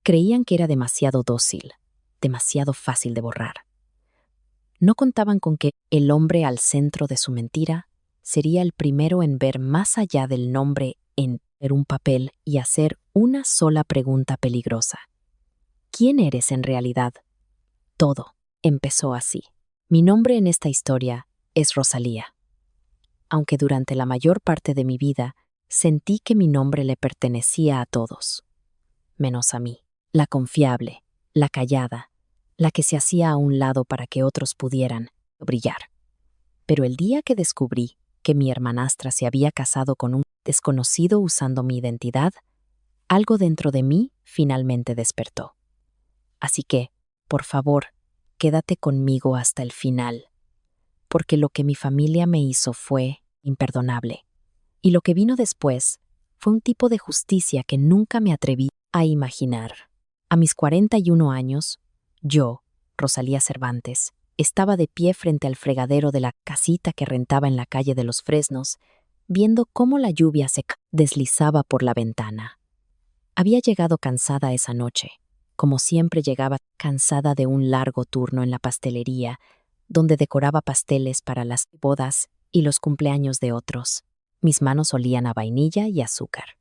Creían que era demasiado dócil, demasiado fácil de borrar. No contaban con que el hombre al centro de su mentira sería el primero en ver más allá del nombre en un papel y hacer una sola pregunta peligrosa. ¿Quién eres en realidad? Todo empezó así. Mi nombre en esta historia es Rosalía. Aunque durante la mayor parte de mi vida sentí que mi nombre le pertenecía a todos, menos a mí, la confiable, la callada, la que se hacía a un lado para que otros pudieran brillar. Pero el día que descubrí que mi hermanastra se había casado con un desconocido usando mi identidad, algo dentro de mí finalmente despertó. Así que, por favor, quédate conmigo hasta el final, porque lo que mi familia me hizo fue imperdonable, y lo que vino después fue un tipo de justicia que nunca me atreví a imaginar. A mis 41 años, yo, Rosalía Cervantes, estaba de pie frente al fregadero de la casita que rentaba en la calle de los Fresnos, viendo cómo la lluvia se deslizaba por la ventana. Había llegado cansada esa noche, como siempre llegaba cansada de un largo turno en la pastelería, donde decoraba pasteles para las bodas y los cumpleaños de otros. Mis manos olían a vainilla y azúcar.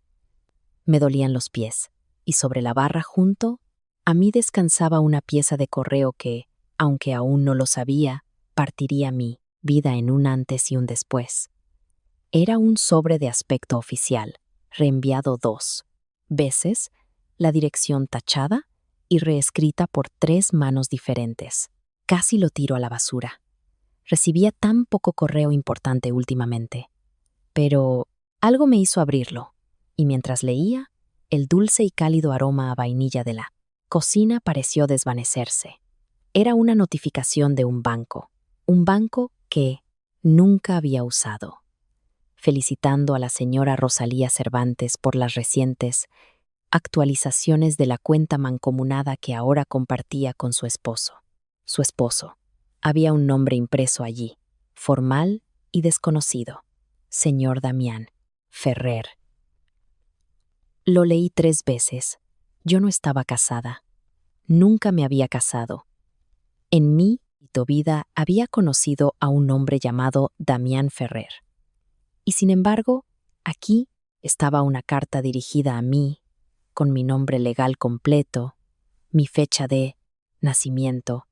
Me dolían los pies, y sobre la barra junto a mí descansaba una pieza de correo que, aunque aún no lo sabía, partiría mi vida en un antes y un después. Era un sobre de aspecto oficial, reenviado 2 veces, la dirección tachada y reescrita por 3 manos diferentes. Casi lo tiro a la basura. Recibía tan poco correo importante últimamente. Pero algo me hizo abrirlo, y mientras leía, el dulce y cálido aroma a vainilla de la cocina pareció desvanecerse. Era una notificación de un banco que nunca había usado, felicitando a la señora Rosalía Cervantes por las recientes actualizaciones de la cuenta mancomunada que ahora compartía con su esposo. Su esposo. Había un nombre impreso allí, formal y desconocido. Señor Damián Ferrer. Lo leí 3 veces. Yo no estaba casada. Nunca me había casado. En mi vida había conocido a un hombre llamado Damián Ferrer. Y sin embargo, aquí estaba una carta dirigida a mí, con mi nombre legal completo, mi fecha de nacimiento,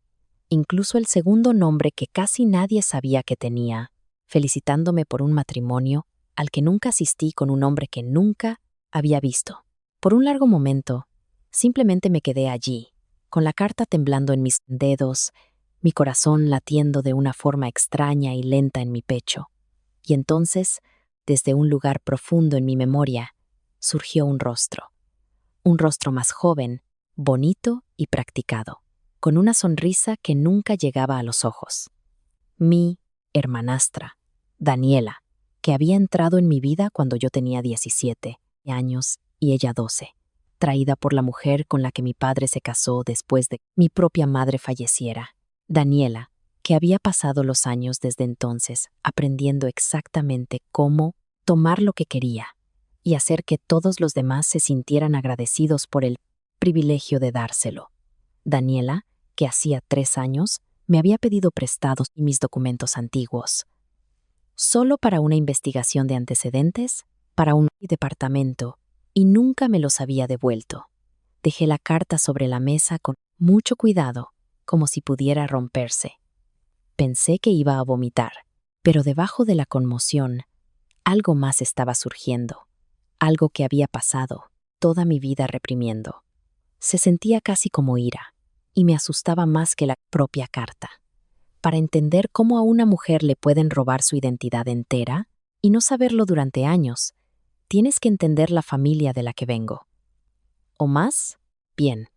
incluso el segundo nombre que casi nadie sabía que tenía, felicitándome por un matrimonio al que nunca asistí con un hombre que nunca había visto. Por un largo momento, simplemente me quedé allí, con la carta temblando en mis dedos, mi corazón latiendo de una forma extraña y lenta en mi pecho. Y entonces, desde un lugar profundo en mi memoria, surgió un rostro más joven, bonito y practicado, con una sonrisa que nunca llegaba a los ojos. Mi hermanastra, Daniela, que había entrado en mi vida cuando yo tenía 17 años y ella 12, traída por la mujer con la que mi padre se casó después de que mi propia madre falleciera. Daniela, que había pasado los años desde entonces aprendiendo exactamente cómo tomar lo que quería y hacer que todos los demás se sintieran agradecidos por el privilegio de dárselo. Daniela, que hacía 3 años, me había pedido prestados mis documentos antiguos. Solo para una investigación de antecedentes, para un departamento, y nunca me los había devuelto. Dejé la carta sobre la mesa con mucho cuidado, como si pudiera romperse. Pensé que iba a vomitar, pero debajo de la conmoción, algo más estaba surgiendo. Algo que había pasado toda mi vida reprimiendo. Se sentía casi como ira, y me asustaba más que la propia carta. Para entender cómo a una mujer le pueden robar su identidad entera y no saberlo durante años, tienes que entender la familia de la que vengo. ¿O más? Bien,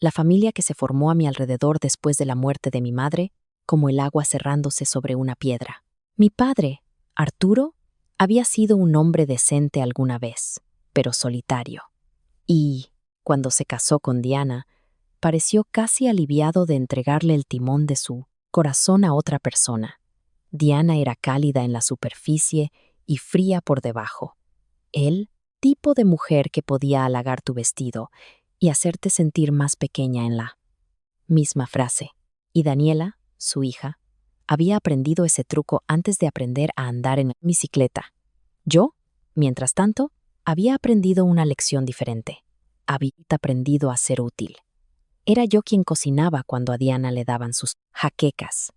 la familia que se formó a mi alrededor después de la muerte de mi madre, como el agua cerrándose sobre una piedra. Mi padre, Arturo, había sido un hombre decente alguna vez, pero solitario. Y, cuando se casó con Diana, pareció casi aliviado de entregarle el timón de su corazón a otra persona. Diana era cálida en la superficie y fría por debajo. Él, tipo de mujer que podía halagar tu vestido y hacerte sentir más pequeña en la misma frase. Y Daniela, su hija, había aprendido ese truco antes de aprender a andar en bicicleta. Yo, mientras tanto, había aprendido una lección diferente. Había aprendido a ser útil. Era yo quien cocinaba cuando a Diana le daban sus jaquecas.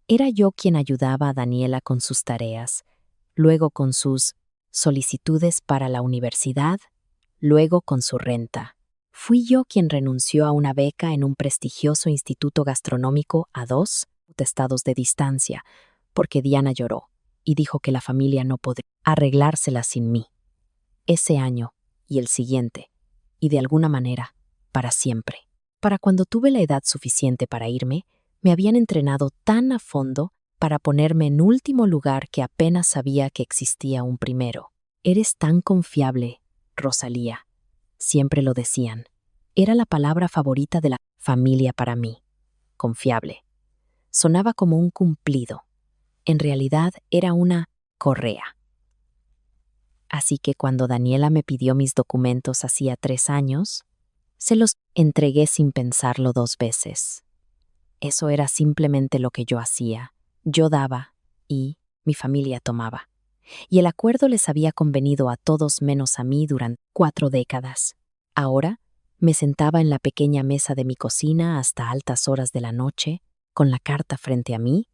Era yo quien ayudaba a Daniela con sus tareas, luego con sus solicitudes para la universidad, luego con su renta. Fui yo quien renunció a una beca en un prestigioso instituto gastronómico a 2 estados de distancia, porque Diana lloró y dijo que la familia no podría arreglársela sin mí. Ese año y el siguiente, y de alguna manera, para siempre. Para cuando tuve la edad suficiente para irme, me habían entrenado tan a fondo para ponerme en último lugar que apenas sabía que existía un primero. Eres tan confiable, Rosalía. Siempre lo decían. Era la palabra favorita de la familia para mí. Confiable. Sonaba como un cumplido. En realidad era una correa. Así que cuando Daniela me pidió mis documentos hacía 3 años, se los entregué sin pensarlo 2 veces. Eso era simplemente lo que yo hacía. Yo daba y mi familia tomaba. Y el acuerdo les había convenido a todos menos a mí durante 4 décadas. Ahora me sentaba en la pequeña mesa de mi cocina hasta altas horas de la noche, con la carta frente a mí,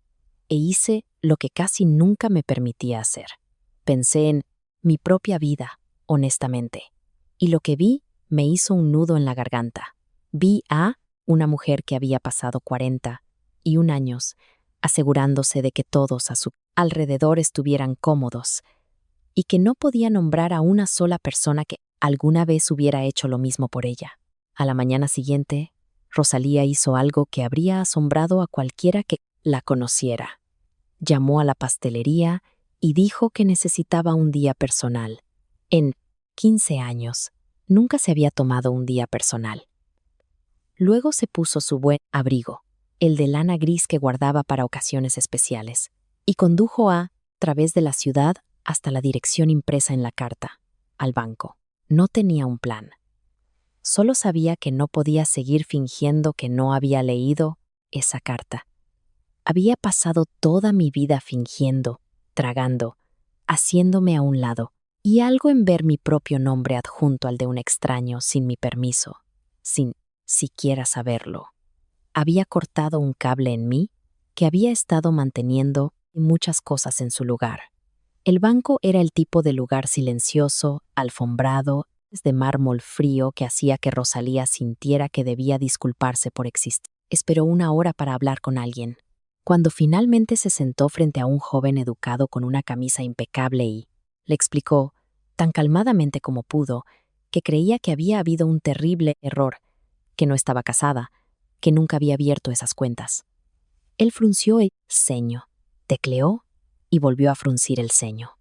e hice lo que casi nunca me permitía hacer. Pensé en mi propia vida, honestamente, y lo que vi me hizo un nudo en la garganta. Vi a una mujer que había pasado 41 años, asegurándose de que todos a su alrededor estuvieran cómodos, y que no podía nombrar a una sola persona que alguna vez hubiera hecho lo mismo por ella. A la mañana siguiente, Rosalía hizo algo que habría asombrado a cualquiera que la conociera. Llamó a la pastelería y dijo que necesitaba un día personal. En 15 años, nunca se había tomado un día personal. Luego se puso su buen abrigo, el de lana gris que guardaba para ocasiones especiales, y condujo a través de la ciudad hasta la dirección impresa en la carta, al banco. No tenía un plan. Solo sabía que no podía seguir fingiendo que no había leído esa carta. Había pasado toda mi vida fingiendo, tragando, haciéndome a un lado, y algo en ver mi propio nombre adjunto al de un extraño sin mi permiso, sin siquiera saberlo. Había cortado un cable en mí que había estado manteniendo muchas cosas en su lugar. El banco era el tipo de lugar silencioso, alfombrado, de mármol frío que hacía que Rosalía sintiera que debía disculparse por existir. Esperó 1 hora para hablar con alguien. Cuando finalmente se sentó frente a un joven educado con una camisa impecable y le explicó, tan calmadamente como pudo, que creía que había habido un terrible error, que no estaba casada, que nunca había abierto esas cuentas. Él frunció el ceño, tecleó y volvió a fruncir el ceño.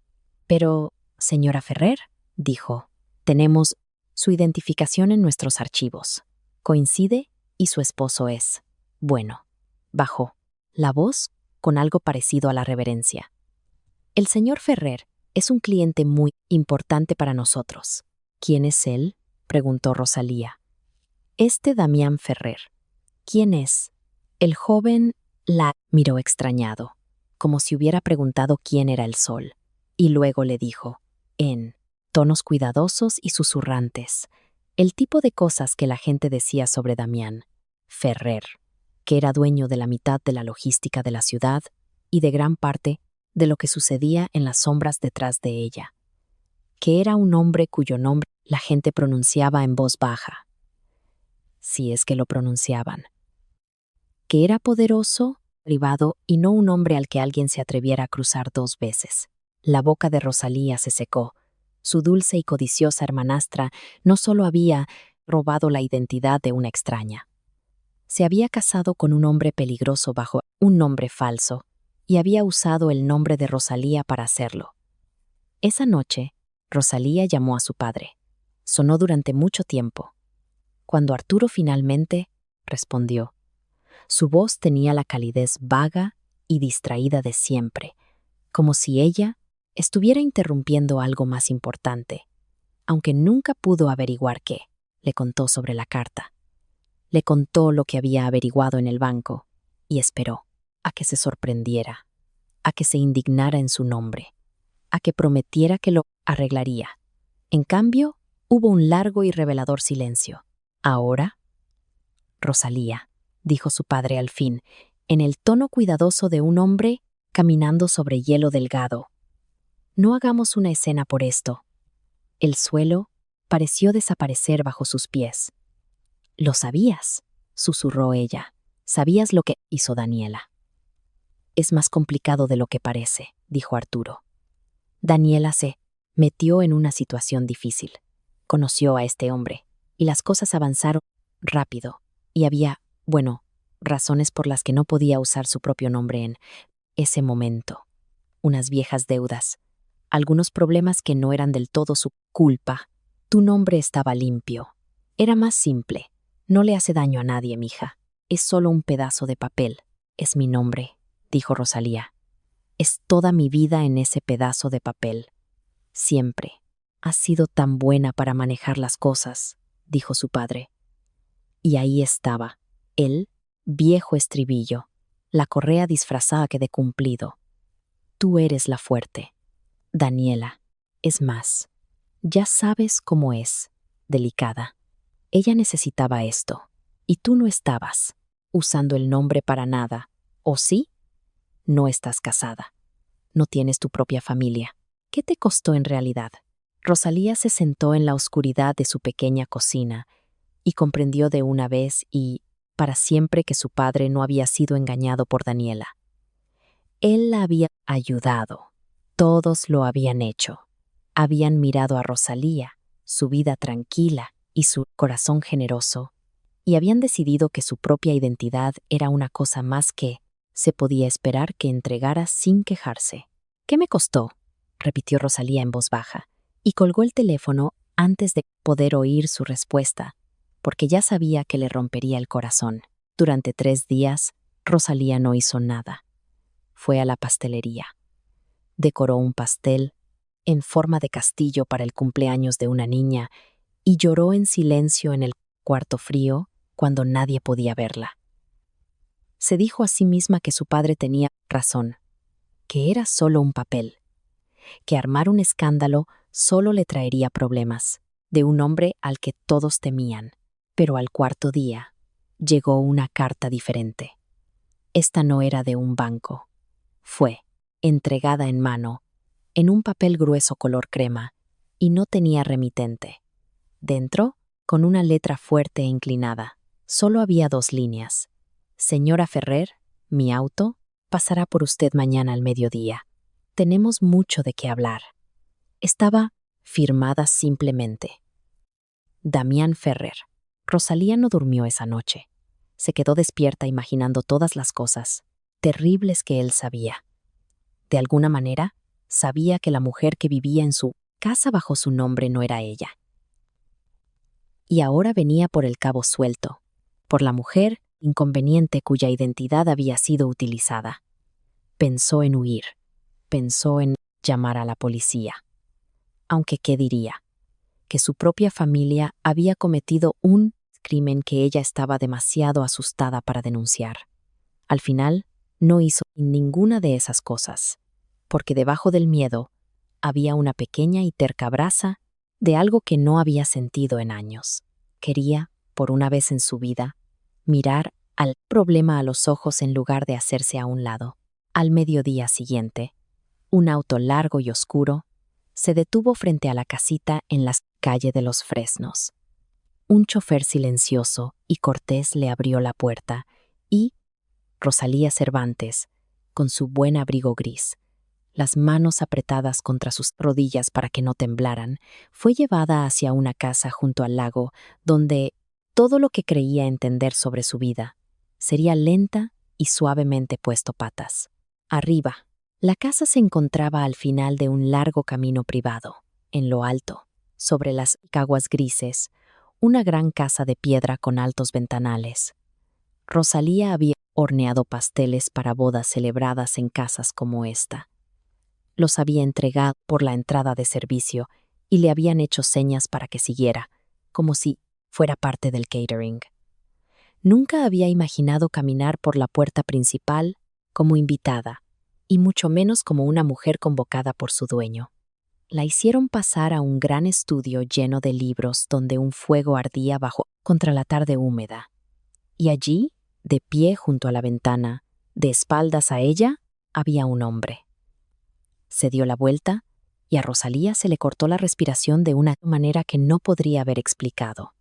Pero, señora Ferrer, dijo, tenemos su identificación en nuestros archivos. Coincide y su esposo es. Bueno, bajó la voz con algo parecido a la reverencia. El señor Ferrer es un cliente muy importante para nosotros. ¿Quién es él?, preguntó Rosalía. Damián Ferrer. ¿Quién es? El joven la miró extrañado, como si hubiera preguntado quién era el sol, y luego le dijo, en tonos cuidadosos y susurrantes, el tipo de cosas que la gente decía sobre Damián Ferrer, que era dueño de la mitad de la logística de la ciudad y de gran parte de lo que sucedía en las sombras detrás de ella, que era un hombre cuyo nombre la gente pronunciaba en voz baja, si es que lo pronunciaban, que era poderoso, privado y no un hombre al que alguien se atreviera a cruzar 2 veces. La boca de Rosalía se secó. Su dulce y codiciosa hermanastra no solo había robado la identidad de una extraña, se había casado con un hombre peligroso bajo un nombre falso y había usado el nombre de Rosalía para hacerlo. Esa noche, Rosalía llamó a su padre. Sonó durante mucho tiempo. Cuando Arturo finalmente respondió, su voz tenía la calidez vaga y distraída de siempre, como si ella estuviera interrumpiendo algo más importante, aunque nunca pudo averiguar qué. Le contó sobre la carta. Le contó lo que había averiguado en el banco y esperó a que se sorprendiera, a que se indignara en su nombre, a que prometiera que lo arreglaría. En cambio, hubo un largo y revelador silencio. Ahora, Rosalía, dijo su padre al fin, en el tono cuidadoso de un hombre caminando sobre hielo delgado. No hagamos una escena por esto. El suelo pareció desaparecer bajo sus pies. Lo sabías, susurró ella. Sabías lo que hizo Daniela. Es más complicado de lo que parece, dijo Arturo. Daniela se metió en una situación difícil. Conoció a este hombre, y las cosas avanzaron rápido, y había, razones por las que no podía usar su propio nombre en ese momento. Unas viejas deudas, algunos problemas que no eran del todo su culpa. Tu nombre estaba limpio. Era más simple. No le hace daño a nadie, mija. Es solo un pedazo de papel. Es mi nombre, dijo Rosalía. Es toda mi vida en ese pedazo de papel. Siempre. Has sido tan buena para manejar las cosas, dijo su padre. Y ahí estaba, el viejo estribillo, la correa disfrazada que de cumplido. Tú eres la fuerte. Daniela, es más, ya sabes cómo es, delicada. Ella necesitaba esto, y tú no estabas usando el nombre para nada, ¿o sí? No estás casada. No tienes tu propia familia. ¿Qué te costó en realidad? Rosalía se sentó en la oscuridad de su pequeña cocina y comprendió de una vez y para siempre que su padre no había sido engañado por Daniela. Él la había ayudado. Todos lo habían hecho. Habían mirado a Rosalía, su vida tranquila y su corazón generoso, y habían decidido que su propia identidad era una cosa más que se podía esperar que entregara sin quejarse. ¿Qué me costó?, repitió Rosalía en voz baja, y colgó el teléfono antes de poder oír su respuesta, porque ya sabía que le rompería el corazón. Durante 3 días, Rosalía no hizo nada. Fue a la pastelería. Decoró un pastel en forma de castillo para el cumpleaños de una niña y lloró en silencio en el cuarto frío cuando nadie podía verla. Se dijo a sí misma que su padre tenía razón, que era solo un papel, que armar un escándalo solo le traería problemas, de un hombre al que todos temían. Pero al cuarto día llegó una carta diferente. Esta no era de un banco. Fue entregada en mano, en un papel grueso color crema, y no tenía remitente. Dentro, con una letra fuerte e inclinada, solo había 2 líneas. Señora Ferrer, mi auto pasará por usted mañana al mediodía. Tenemos mucho de qué hablar. Estaba firmada simplemente. Damián Ferrer. Rosalía no durmió esa noche. Se quedó despierta imaginando todas las cosas terribles que él sabía. De alguna manera, sabía que la mujer que vivía en su casa bajo su nombre no era ella. Y ahora venía por el cabo suelto, por la mujer inconveniente cuya identidad había sido utilizada. Pensó en huir, pensó en llamar a la policía. Aunque, ¿qué diría? Que su propia familia había cometido un crimen que ella estaba demasiado asustada para denunciar. Al final, no hizo ninguna de esas cosas, porque debajo del miedo había una pequeña y terca brasa de algo que no había sentido en años. Quería, por una vez en su vida, mirar al problema a los ojos en lugar de hacerse a un lado. Al mediodía siguiente, un auto largo y oscuro se detuvo frente a la casita en la calle de los Fresnos. Un chofer silencioso y cortés le abrió la puerta y Rosalía Cervantes, con su buen abrigo gris, las manos apretadas contra sus rodillas para que no temblaran, fue llevada hacia una casa junto al lago donde todo lo que creía entender sobre su vida sería lenta y suavemente puesto patas. Arriba, la casa se encontraba al final de un largo camino privado. En lo alto, sobre las caguas grises, una gran casa de piedra con altos ventanales. Rosalía había horneado pasteles para bodas celebradas en casas como esta. Los había entregado por la entrada de servicio y le habían hecho señas para que siguiera, como si fuera parte del catering. Nunca había imaginado caminar por la puerta principal como invitada, y mucho menos como una mujer convocada por su dueño. La hicieron pasar a un gran estudio lleno de libros donde un fuego ardía bajo contra la tarde húmeda. Y allí, de pie junto a la ventana, de espaldas a ella, había un hombre. Se dio la vuelta y a Rosalía se le cortó la respiración de una manera que no podría haber explicado.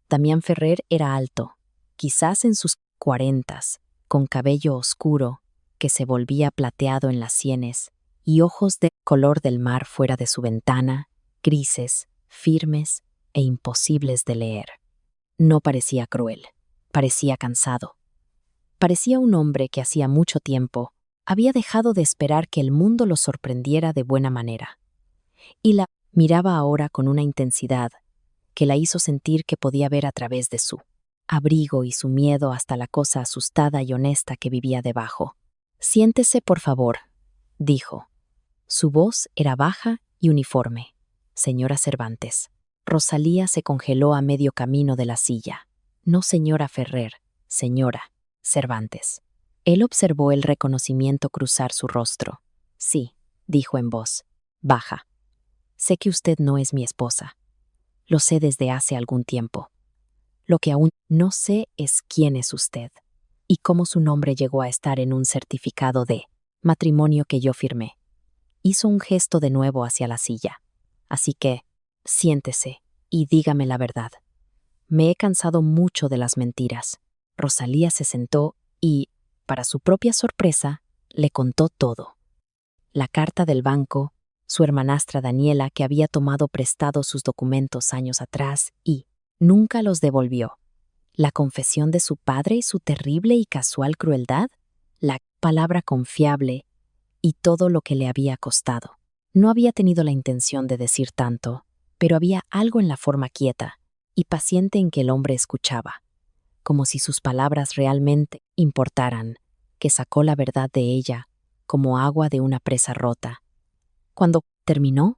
Damián Ferrer era alto, quizás en sus 40, con cabello oscuro que se volvía plateado en las sienes y ojos de color del mar fuera de su ventana, grises, firmes e imposibles de leer. No parecía cruel, parecía cansado. Parecía un hombre que hacía mucho tiempo había dejado de esperar que el mundo lo sorprendiera de buena manera. Y la miraba ahora con una intensidad que la hizo sentir que podía ver a través de su abrigo y su miedo hasta la cosa asustada y honesta que vivía debajo. «Siéntese, por favor», dijo. Su voz era baja y uniforme. «Señora Cervantes». Rosalía se congeló a medio camino de la silla. «No, señora Ferrer, señora Cervantes». Él observó el reconocimiento cruzar su rostro. «Sí», dijo en voz baja. «Sé que usted no es mi esposa. Lo sé desde hace algún tiempo. Lo que aún no sé es quién es usted y cómo su nombre llegó a estar en un certificado de matrimonio que yo firmé». Hizo un gesto de nuevo hacia la silla. «Así que, siéntese y dígame la verdad. Me he cansado mucho de las mentiras». Rosalía se sentó y, para su propia sorpresa, le contó todo. La carta del banco, su hermanastra Daniela que había tomado prestados sus documentos años atrás y nunca los devolvió. La confesión de su padre y su terrible y casual crueldad, la palabra confiable y todo lo que le había costado. No había tenido la intención de decir tanto, pero había algo en la forma quieta y paciente en que el hombre escuchaba, como si sus palabras realmente importaran, que sacó la verdad de ella como agua de una presa rota. Cuando terminó,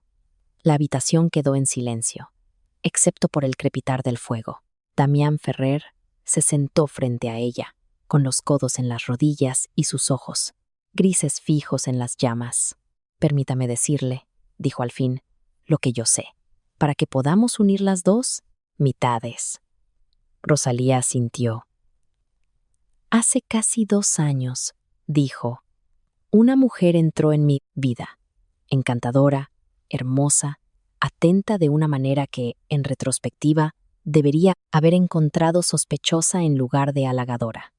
la habitación quedó en silencio, excepto por el crepitar del fuego. Damián Ferrer se sentó frente a ella, con los codos en las rodillas y sus ojos, grises fijos en las llamas. «Permítame decirle», dijo al fin, «lo que yo sé, para que podamos unir las dos mitades». Rosalía asintió. «Hace casi 2 años», dijo, «una mujer entró en mi vida, encantadora, hermosa, atenta de una manera que, en retrospectiva, debería haber encontrado sospechosa en lugar de halagadora.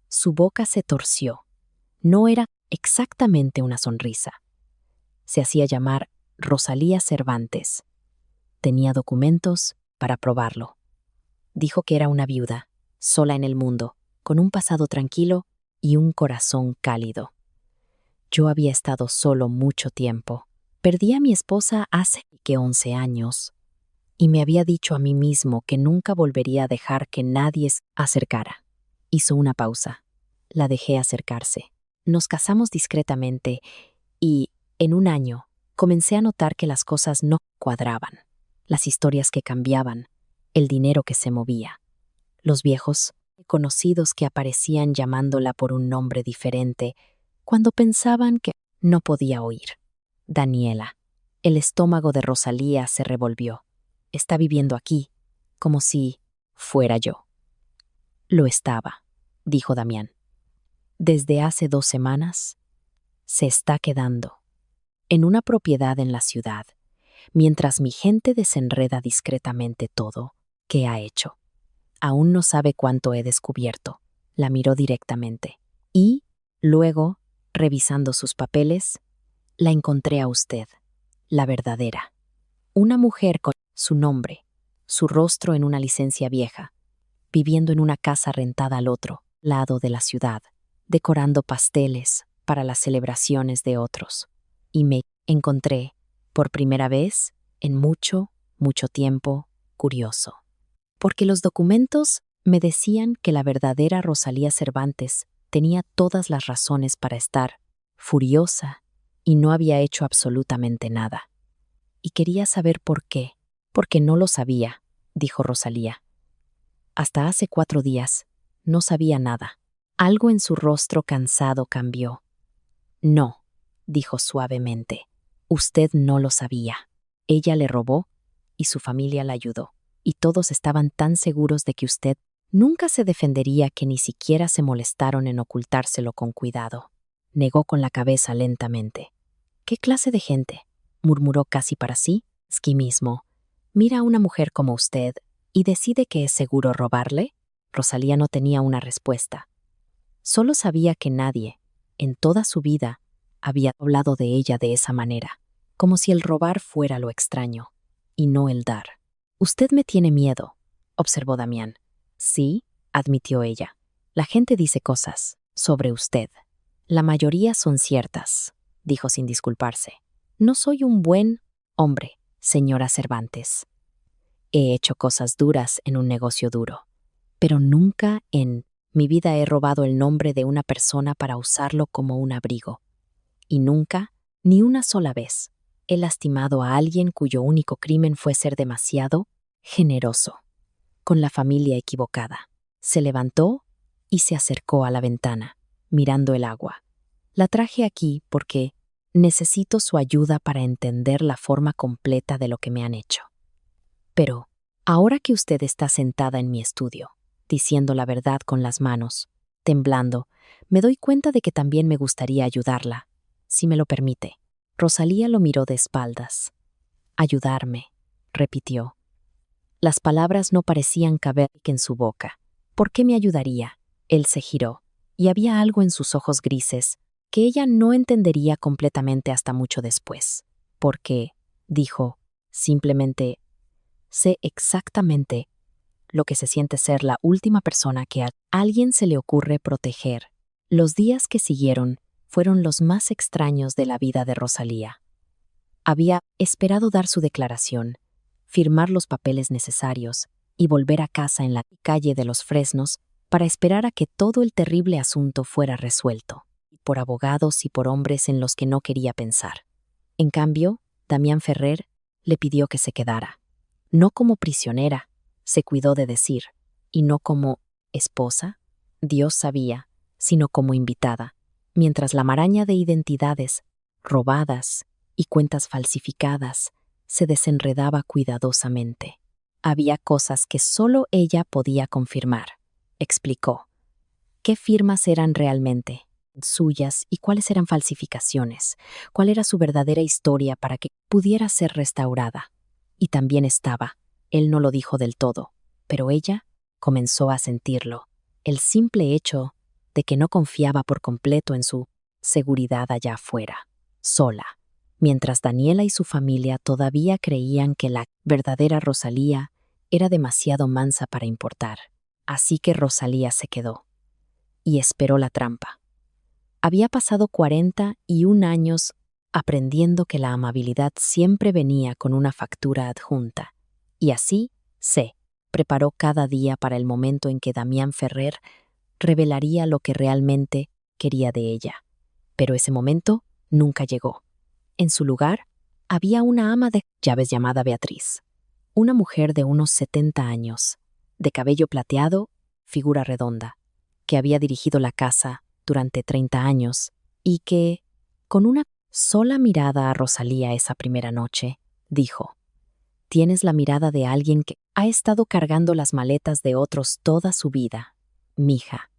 Su boca se torció. No era exactamente una sonrisa. Se hacía llamar Rosalía Cervantes. Tenía documentos para probarlo. Dijo que era una viuda, sola en el mundo, con un pasado tranquilo y un corazón cálido. Yo había estado solo mucho tiempo. Perdí a mi esposa hace 11 años y me había dicho a mí mismo que nunca volvería a dejar que nadie se acercara. Hizo una pausa. La dejé acercarse. Nos casamos discretamente y, en 1 año, comencé a notar que las cosas no cuadraban. Las historias que cambiaban, el dinero que se movía, los viejos conocidos que aparecían llamándola por un nombre diferente cuando pensaban que no podía oír. Daniela. El estómago de Rosalía se revolvió. Está viviendo aquí, como si fuera yo. Lo estaba, dijo Damián. Desde hace 2 semanas, se está quedando en una propiedad en la ciudad, mientras mi gente desenreda discretamente todo que ha hecho. Aún no sabe cuánto he descubierto. La miró directamente. Y, luego, revisando sus papeles, la encontré a usted, la verdadera. Una mujer con su nombre, su rostro en una licencia vieja, viviendo en una casa rentada al otro lado de la ciudad, decorando pasteles para las celebraciones de otros. Y me encontré, por primera vez, en mucho, mucho tiempo, curioso. Porque los documentos me decían que la verdadera Rosalía Cervantes tenía todas las razones para estar furiosa y no había hecho absolutamente nada. Y quería saber por qué, porque no lo sabía, dijo Rosalía. Hasta hace 4 días no sabía nada. Algo en su rostro cansado cambió. No, dijo suavemente. Usted no lo sabía. Ella le robó y su familia la ayudó. Y todos estaban tan seguros de que usted nunca se defendería que ni siquiera se molestaron en ocultárselo con cuidado. Negó con la cabeza lentamente. ¿Qué clase de gente?, murmuró casi para sí. Ski mismo. Mira a una mujer como usted y decide que es seguro robarle. Rosalía no tenía una respuesta. Solo sabía que nadie, en toda su vida, había hablado de ella de esa manera, como si el robar fuera lo extraño, y no el dar. Usted me tiene miedo, observó Damián. Sí, admitió ella. La gente dice cosas sobre usted. La mayoría son ciertas, dijo sin disculparse. No soy un buen hombre, señora Cervantes. He hecho cosas duras en un negocio duro, pero nunca en mi vida he robado el nombre de una persona para usarlo como un abrigo. Y nunca, ni una sola vez, he lastimado a alguien cuyo único crimen fue ser demasiado generoso, con la familia equivocada. Se levantó y se acercó a la ventana, mirando el agua. La traje aquí porque necesito su ayuda para entender la forma completa de lo que me han hecho. Pero, ahora que usted está sentada en mi estudio, diciendo la verdad con las manos, temblando, me doy cuenta de que también me gustaría ayudarla, si me lo permite. Rosalía lo miró de espaldas. Ayudarme, repitió. Las palabras no parecían caber en su boca. ¿Por qué me ayudaría? Él se giró, y había algo en sus ojos grises que ella no entendería completamente hasta mucho después. Porque, dijo, simplemente, sé exactamente lo que se siente ser la última persona que a alguien se le ocurre proteger. Los días que siguieron fueron los más extraños de la vida de Rosalía. Había esperado dar su declaración, firmar los papeles necesarios y volver a casa en la calle de los Fresnos para esperar a que todo el terrible asunto fuera resuelto, por abogados y por hombres en los que no quería pensar. En cambio, Damián Ferrer le pidió que se quedara. No como prisionera, se cuidó de decir, y no como esposa, Dios sabía, sino como invitada, mientras la maraña de identidades robadas y cuentas falsificadas se desenredaba cuidadosamente. Había cosas que solo ella podía confirmar, explicó. ¿Qué firmas eran realmente suyas y cuáles eran falsificaciones? ¿Cuál era su verdadera historia para que pudiera ser restaurada? Y también estaba, él no lo dijo del todo, pero ella comenzó a sentirlo, el simple hecho de que no confiaba por completo en su seguridad allá afuera, sola, mientras Daniela y su familia todavía creían que la verdadera Rosalía era demasiado mansa para importar. Así que Rosalía se quedó y esperó la trampa. Había pasado 41 años aprendiendo que la amabilidad siempre venía con una factura adjunta, y así se preparó cada día para el momento en que Damián Ferrer revelaría lo que realmente quería de ella. Pero ese momento nunca llegó. En su lugar, había una ama de llaves llamada Beatriz, una mujer de unos 70 años, de cabello plateado, figura redonda, que había dirigido la casa durante 30 años y que, con una sola mirada a Rosalía esa primera noche, dijo: «Tienes la mirada de alguien que ha estado cargando las maletas de otros toda su vida. Mija,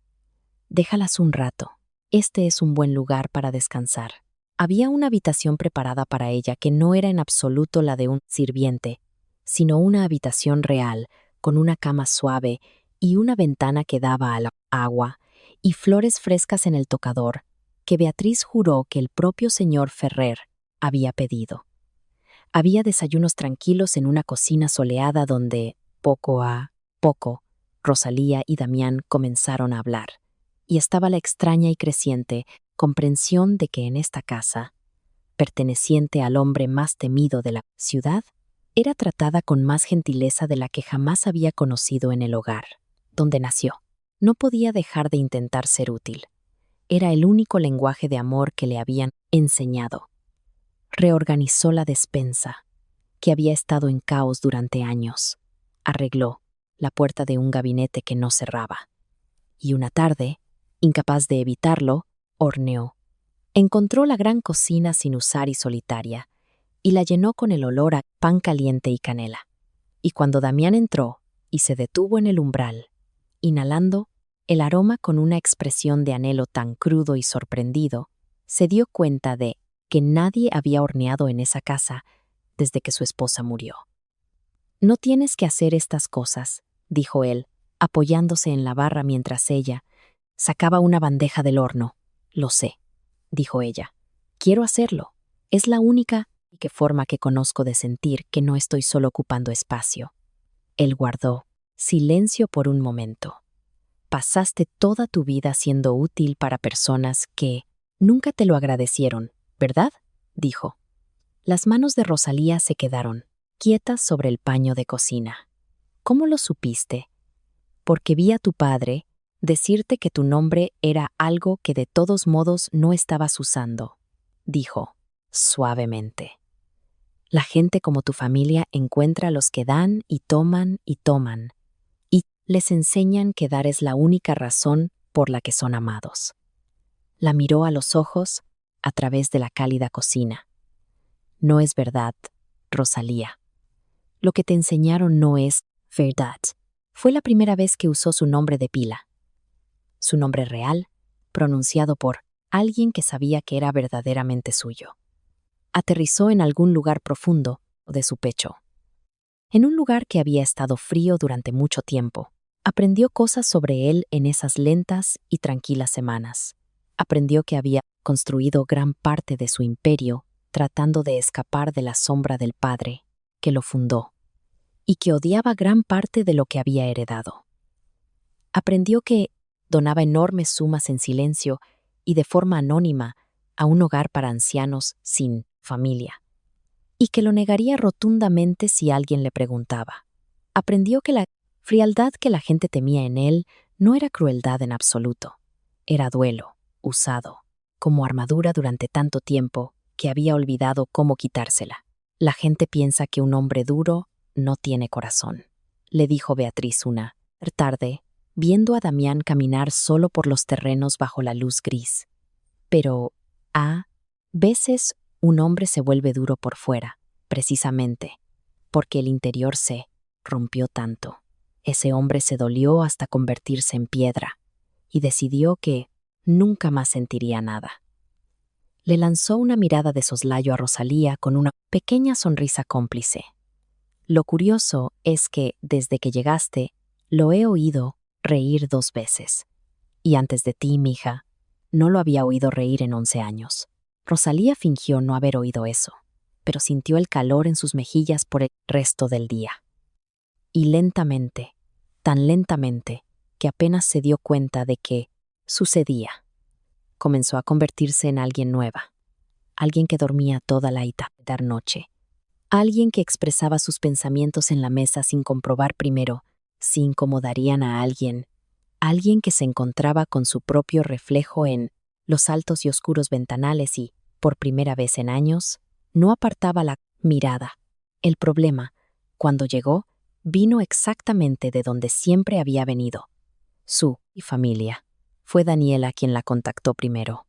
déjalas un rato. Este es un buen lugar para descansar». Había una habitación preparada para ella que no era en absoluto la de un sirviente, sino una habitación real, con una cama suave y una ventana que daba al agua, y flores frescas en el tocador, que Beatriz juró que el propio señor Ferrer había pedido. Había desayunos tranquilos en una cocina soleada donde, poco a poco, Rosalía y Damián comenzaron a hablar, y estaba la extraña y creciente comprensión de que en esta casa, perteneciente al hombre más temido de la ciudad, era tratada con más gentileza de la que jamás había conocido en el hogar donde nació. No podía dejar de intentar ser útil. Era el único lenguaje de amor que le habían enseñado. Reorganizó la despensa, que había estado en caos durante años. arregló la puerta de un gabinete que no cerraba. Y una tarde, incapaz de evitarlo, horneó. Encontró la gran cocina sin usar y solitaria, y la llenó con el olor a pan caliente y canela. Y cuando Damián entró y se detuvo en el umbral, inhalando el aroma con una expresión de anhelo tan crudo y sorprendido, se dio cuenta de que nadie había horneado en esa casa desde que su esposa murió. «No tienes que hacer estas cosas», dijo él, apoyándose en la barra mientras ella sacaba una bandeja del horno. «Lo sé», dijo ella. «Quiero hacerlo. Es la única forma que conozco de sentir que no estoy solo ocupando espacio». Él guardó silencio por un momento. «Pasaste toda tu vida siendo útil para personas que nunca te lo agradecieron, ¿verdad?», dijo. Las manos de Rosalía se quedaron quietas sobre el paño de cocina. «¿Cómo lo supiste?» «Porque vi a tu padre decirte que tu nombre era algo que de todos modos no estabas usando», dijo suavemente. «La gente como tu familia encuentra a los que dan y toman, y les enseñan que dar es la única razón por la que son amados». La miró a los ojos a través de la cálida cocina. «No es verdad, Rosalía. Lo que te enseñaron no es verdad». Fue la primera vez que usó su nombre de pila. Su nombre real, pronunciado por alguien que sabía que era verdaderamente suyo. Aterrizó en algún lugar profundo de su pecho. En un lugar que había estado frío durante mucho tiempo. Aprendió cosas sobre él en esas lentas y tranquilas semanas. Aprendió que había construido gran parte de su imperio tratando de escapar de la sombra del padre que lo fundó, y que odiaba gran parte de lo que había heredado. Aprendió que donaba enormes sumas en silencio y de forma anónima a un hogar para ancianos sin familia, y que lo negaría rotundamente si alguien le preguntaba. Aprendió que la frialdad que la gente temía en él no era crueldad en absoluto, era duelo, usado, como armadura durante tanto tiempo que había olvidado cómo quitársela. «La gente piensa que un hombre duro no tiene corazón», le dijo Beatriz una tarde, viendo a Damián caminar solo por los terrenos bajo la luz gris. «Pero, a veces un hombre se vuelve duro por fuera, precisamente, porque el interior se rompió tanto. Ese hombre se dolió hasta convertirse en piedra, y decidió que nunca más sentiría nada». Le lanzó una mirada de soslayo a Rosalía con una pequeña sonrisa cómplice. «Lo curioso es que, desde que llegaste, lo he oído reír 2 veces. Y antes de ti, mija, no lo había oído reír en 11 años». Rosalía fingió no haber oído eso, pero sintió el calor en sus mejillas por el resto del día. Y lentamente, tan lentamente, que apenas se dio cuenta de que sucedía, comenzó a convertirse en alguien nueva, alguien que dormía toda la noche, alguien que expresaba sus pensamientos en la mesa sin comprobar primero si incomodarían a alguien, alguien que se encontraba con su propio reflejo en los altos y oscuros ventanales y, por primera vez en años, no apartaba la mirada. El problema, cuando llegó, vino exactamente de donde siempre había venido. Su familia. Fue Daniela quien la contactó primero.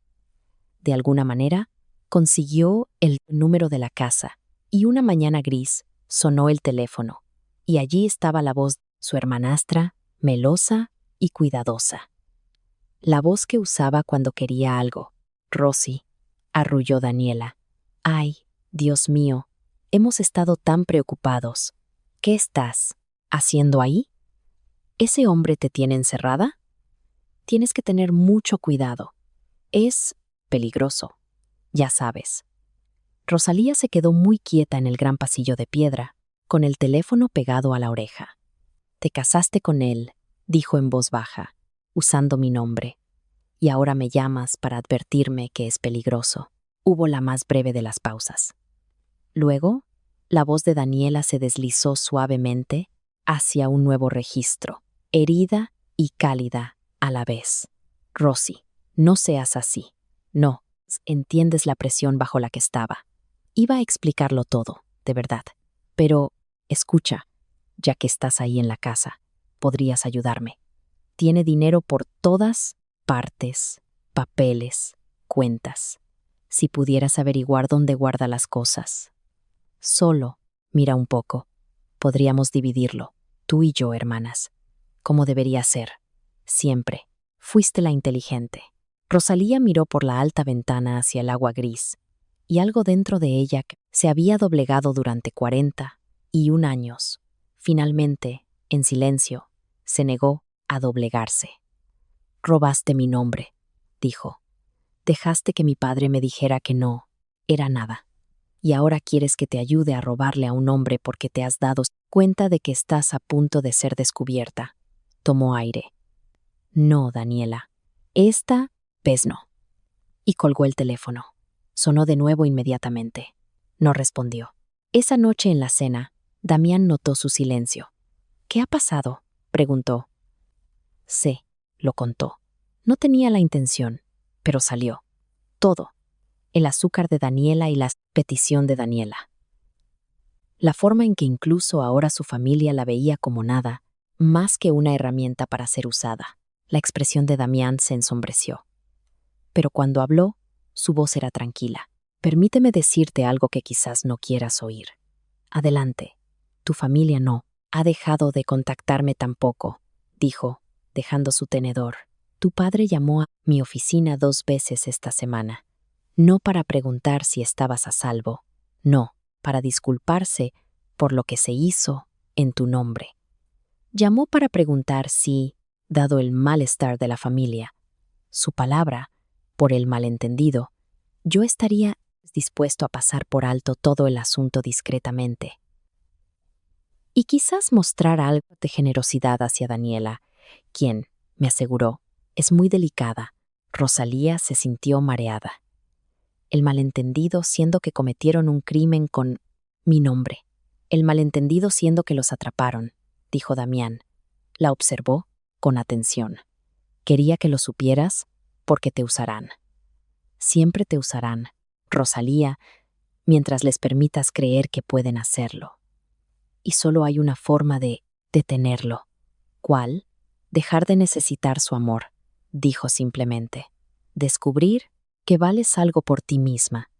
De alguna manera, consiguió el número de la casa, y una mañana gris sonó el teléfono, y allí estaba la voz de su hermanastra, melosa y cuidadosa. La voz que usaba cuando quería algo. «Rosy», arrulló Daniela. «Ay, Dios mío, hemos estado tan preocupados. ¿Qué estás haciendo ahí? ¿Ese hombre te tiene encerrada? Tienes que tener mucho cuidado. Es peligroso, ya sabes». Rosalía se quedó muy quieta en el gran pasillo de piedra, con el teléfono pegado a la oreja. «Te casaste con él», dijo en voz baja, usando mi nombre. «Y ahora me llamas para advertirme que es peligroso». Hubo la más breve de las pausas. Luego, la voz de Daniela se deslizó suavemente hacia un nuevo registro, herida y cálida a la vez. «Rosy, no seas así. No, entiendes la presión bajo la que estaba. Iba a explicarlo todo, de verdad. Pero, escucha, ya que estás ahí en la casa, podrías ayudarme. Tiene dinero por todas partes, papeles, cuentas. Si pudieras averiguar dónde guarda las cosas. Solo, mira un poco. Podríamos dividirlo, tú y yo, hermanas. Como debería ser. Siempre. Fuiste la inteligente. Rosalía miró por la alta ventana hacia el agua gris, y algo dentro de ella se había doblegado durante 41 años. Finalmente, en silencio, se negó a doblegarse. Robaste mi nombre, dijo. Dejaste que mi padre me dijera que no era nada. Y ahora quieres que te ayude a robarle a un hombre porque te has dado cuenta de que estás a punto de ser descubierta. Tomó aire. No, Daniela. Esta vez no. Y colgó el teléfono. Sonó de nuevo inmediatamente. No respondió. Esa noche en la cena, Damián notó su silencio. ¿Qué ha pasado?, preguntó. Sé, lo contó. No tenía la intención, pero salió. Todo. El azúcar de Daniela y la petición de Daniela. La forma en que incluso ahora su familia la veía como nada, más que una herramienta para ser usada. La expresión de Damián se ensombreció. Pero cuando habló, su voz era tranquila. Permíteme decirte algo que quizás no quieras oír. Adelante. Tu familia no ha dejado de contactarme tampoco, dijo, dejando su tenedor. Tu padre llamó a mi oficina 2 veces esta semana. No para preguntar si estabas a salvo, no, para disculparse por lo que se hizo en tu nombre. Llamó para preguntar si, dado el malestar de la familia, su palabra, por el malentendido, yo estaría dispuesto a pasar por alto todo el asunto discretamente. Y quizás mostrar algo de generosidad hacia Daniela, quien, me aseguró, es muy delicada. Rosalía se sintió mareada. El malentendido siendo que cometieron un crimen con mi nombre. El malentendido siendo que los atraparon, dijo Damián. La observó con atención. Quería que lo supieras porque te usarán. Siempre te usarán, Rosalía, mientras les permitas creer que pueden hacerlo. Y solo hay una forma de detenerlo. ¿Cuál? Dejar de necesitar su amor, dijo simplemente. Descubrir que vales algo por ti misma.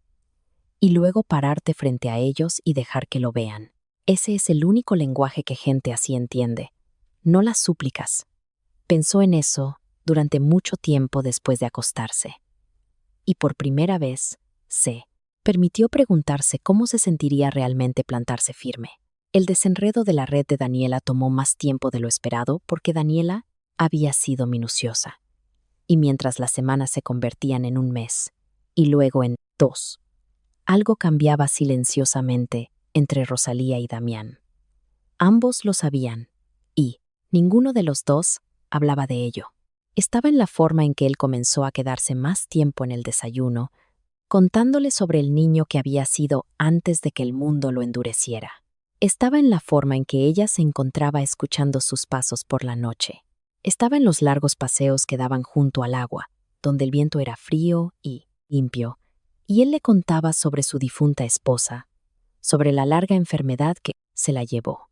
Y luego pararte frente a ellos y dejar que lo vean. Ese es el único lenguaje que gente así entiende. No las súplicas. Pensó en eso durante mucho tiempo después de acostarse. Y por primera vez, se permitió preguntarse cómo se sentiría realmente plantarse firme. El desenredo de la red de Daniela tomó más tiempo de lo esperado porque Daniela había sido minuciosa. Y mientras las semanas se convertían en un mes, y luego en 2, algo cambiaba silenciosamente entre Rosalía y Damián. Ambos lo sabían, y ninguno de los dos hablaba de ello. Estaba en la forma en que él comenzó a quedarse más tiempo en el desayuno, contándole sobre el niño que había sido antes de que el mundo lo endureciera. Estaba en la forma en que ella se encontraba escuchando sus pasos por la noche. Estaba en los largos paseos que daban junto al agua, donde el viento era frío y limpio, y él le contaba sobre su difunta esposa, sobre la larga enfermedad que se la llevó,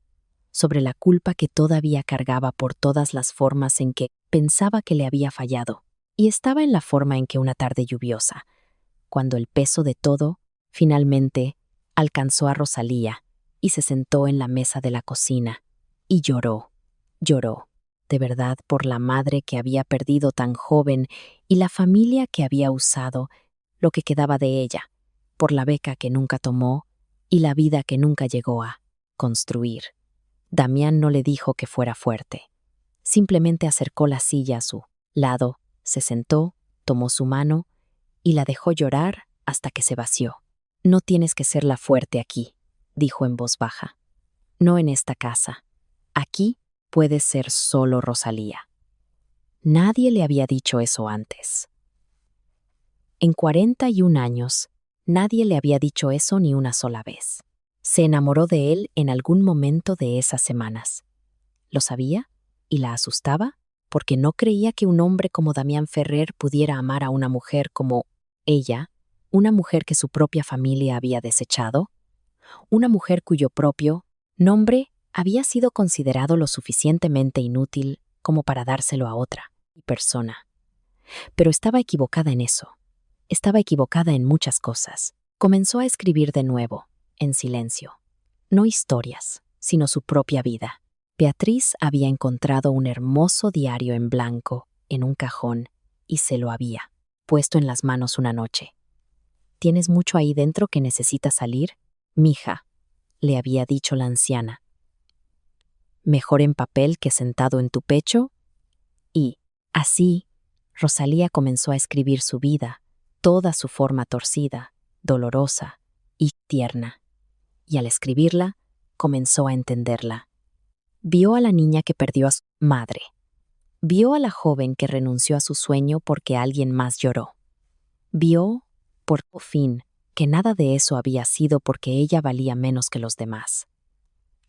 sobre la culpa que todavía cargaba por todas las formas en que pensaba que le había fallado, y estaba en la forma en que una tarde lluviosa, cuando el peso de todo, finalmente, alcanzó a Rosalía y se sentó en la mesa de la cocina, y lloró, de verdad, por la madre que había perdido tan joven y la familia que había usado, lo que quedaba de ella, por la beca que nunca tomó y la vida que nunca llegó a construir. Damián no le dijo que fuera fuerte. Simplemente acercó la silla a su lado, se sentó, tomó su mano y la dejó llorar hasta que se vació. No tienes que ser la fuerte aquí, dijo en voz baja. No en esta casa. Aquí puede ser solo Rosalía. Nadie le había dicho eso antes. En 41 años, nadie le había dicho eso ni una sola vez. Se enamoró de él en algún momento de esas semanas. ¿Lo sabía? ¿Y la asustaba? Porque no creía que un hombre como Damián Ferrer pudiera amar a una mujer como ella, una mujer que su propia familia había desechado, una mujer cuyo propio nombre había sido considerado lo suficientemente inútil como para dárselo a otra persona. Pero estaba equivocada en eso. Estaba equivocada en muchas cosas. Comenzó a escribir de nuevo, en silencio. No historias, sino su propia vida. Beatriz había encontrado un hermoso diario en blanco en un cajón y se lo había puesto en las manos una noche. ¿Tienes mucho ahí dentro que necesita salir? Mija, le había dicho la anciana. Mejor en papel que sentado en tu pecho. Y, así, Rosalía comenzó a escribir su vida, toda su forma torcida, dolorosa y tierna. Y al escribirla, comenzó a entenderla. Vio a la niña que perdió a su madre. Vio a la joven que renunció a su sueño porque alguien más lloró. Vio, por fin, que nada de eso había sido porque ella valía menos que los demás.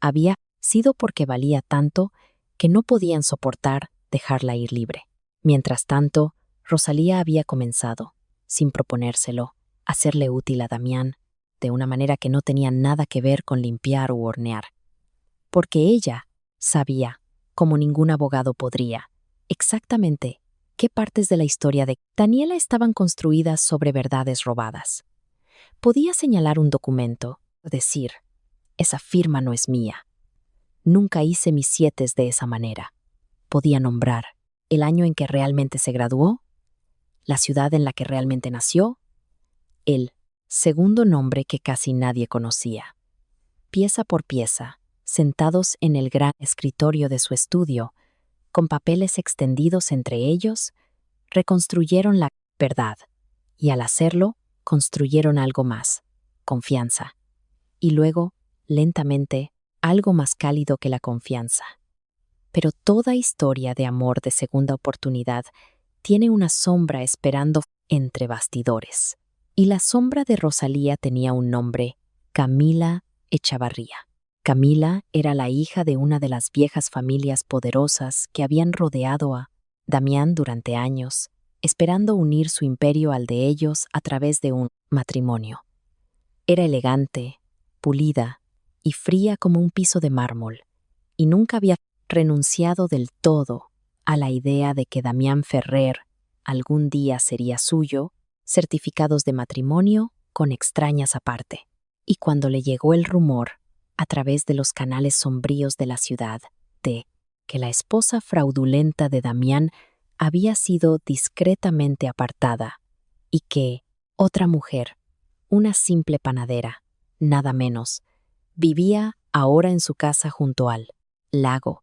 Había sido porque valía tanto que no podían soportar dejarla ir libre. Mientras tanto, Rosalía había comenzado, sin proponérselo, a serle útil a Damián, de una manera que no tenía nada que ver con limpiar u hornear. Porque ella sabía, como ningún abogado podría, exactamente qué partes de la historia de Daniela estaban construidas sobre verdades robadas. Podía señalar un documento, decir, esa firma no es mía. Nunca hice mis 7 de esa manera. Podía nombrar el año en que realmente se graduó, la ciudad en la que realmente nació, el segundo nombre que casi nadie conocía. Pieza por pieza, sentados en el gran escritorio de su estudio, con papeles extendidos entre ellos, reconstruyeron la verdad, y al hacerlo, construyeron algo más, confianza. Y luego, lentamente, algo más cálido que la confianza. Pero toda historia de amor de segunda oportunidad tiene una sombra esperando entre bastidores. Y la sombra de Rosalía tenía un nombre, Camila Echavarría. Camila era la hija de una de las viejas familias poderosas que habían rodeado a Damián durante años, esperando unir su imperio al de ellos a través de un matrimonio. Era elegante, pulida y fría como un piso de mármol, y nunca había renunciado del todo a la idea de que Damián Ferrer algún día sería suyo, certificados de matrimonio con extrañas aparte. Y cuando le llegó el rumor, a través de los canales sombríos de la ciudad, de que la esposa fraudulenta de Damián había sido discretamente apartada y que otra mujer, una simple panadera, nada menos, vivía ahora en su casa junto al lago.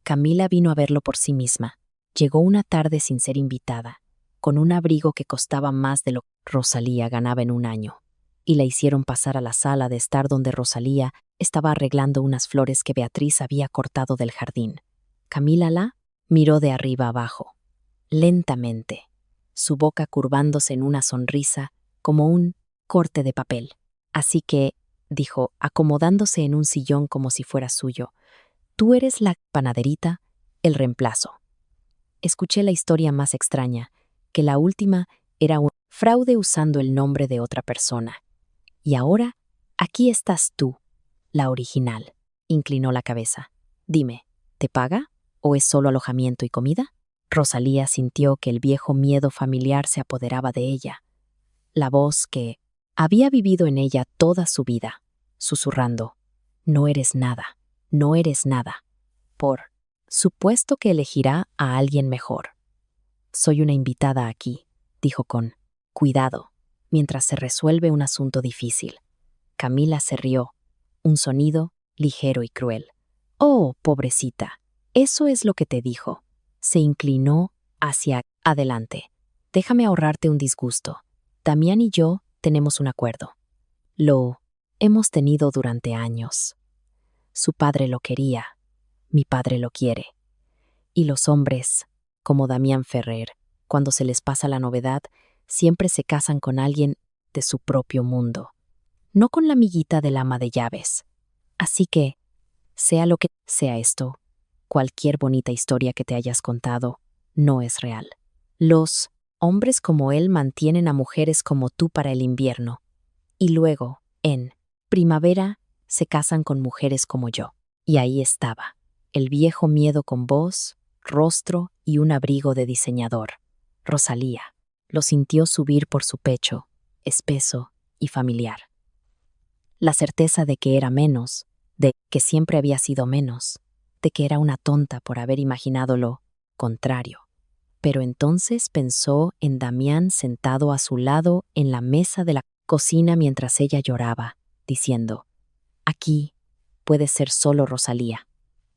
Camila vino a verlo por sí misma. Llegó una tarde sin ser invitada, con un abrigo que costaba más de lo que Rosalía ganaba en un año, y la hicieron pasar a la sala de estar donde Rosalía estaba arreglando unas flores que Beatriz había cortado del jardín. Camila la miró de arriba abajo, lentamente, su boca curvándose en una sonrisa como un corte de papel. Así que, dijo, acomodándose en un sillón como si fuera suyo, tú eres la panaderita, el reemplazo. Escuché la historia más extraña, que la última era un fraude usando el nombre de otra persona. Y ahora, aquí estás tú, la original. Inclinó la cabeza. Dime, ¿te paga? ¿O es solo alojamiento y comida? Rosalía sintió que el viejo miedo familiar se apoderaba de ella. La voz que había vivido en ella toda su vida, susurrando, no eres nada, no eres nada. Por supuesto que elegirá a alguien mejor. Soy una invitada aquí, dijo con cuidado, mientras se resuelve un asunto difícil. Camila se rió, un sonido ligero y cruel. Oh, pobrecita, eso es lo que te dijo. Se inclinó hacia adelante. Déjame ahorrarte un disgusto. Damián y yo tenemos un acuerdo. Lo hemos tenido durante años. Su padre lo quería, mi padre lo quiere. Y los hombres, como Damián Ferrer, cuando se les pasa la novedad, siempre se casan con alguien de su propio mundo, no con la amiguita del ama de llaves. Así que, sea lo que sea esto, cualquier bonita historia que te hayas contado no es real. Los hombres como él mantienen a mujeres como tú para el invierno, y luego, en primavera, se casan con mujeres como yo. Y ahí estaba, el viejo miedo con voz, rostro y un abrigo de diseñador. Rosalía. Lo sintió subir por su pecho, espeso y familiar. La certeza de que era menos, de que siempre había sido menos, de que era una tonta por haber imaginado lo contrario. Pero entonces pensó en Damián sentado a su lado en la mesa de la cocina mientras ella lloraba, diciendo, «Aquí puede ser solo Rosalía»,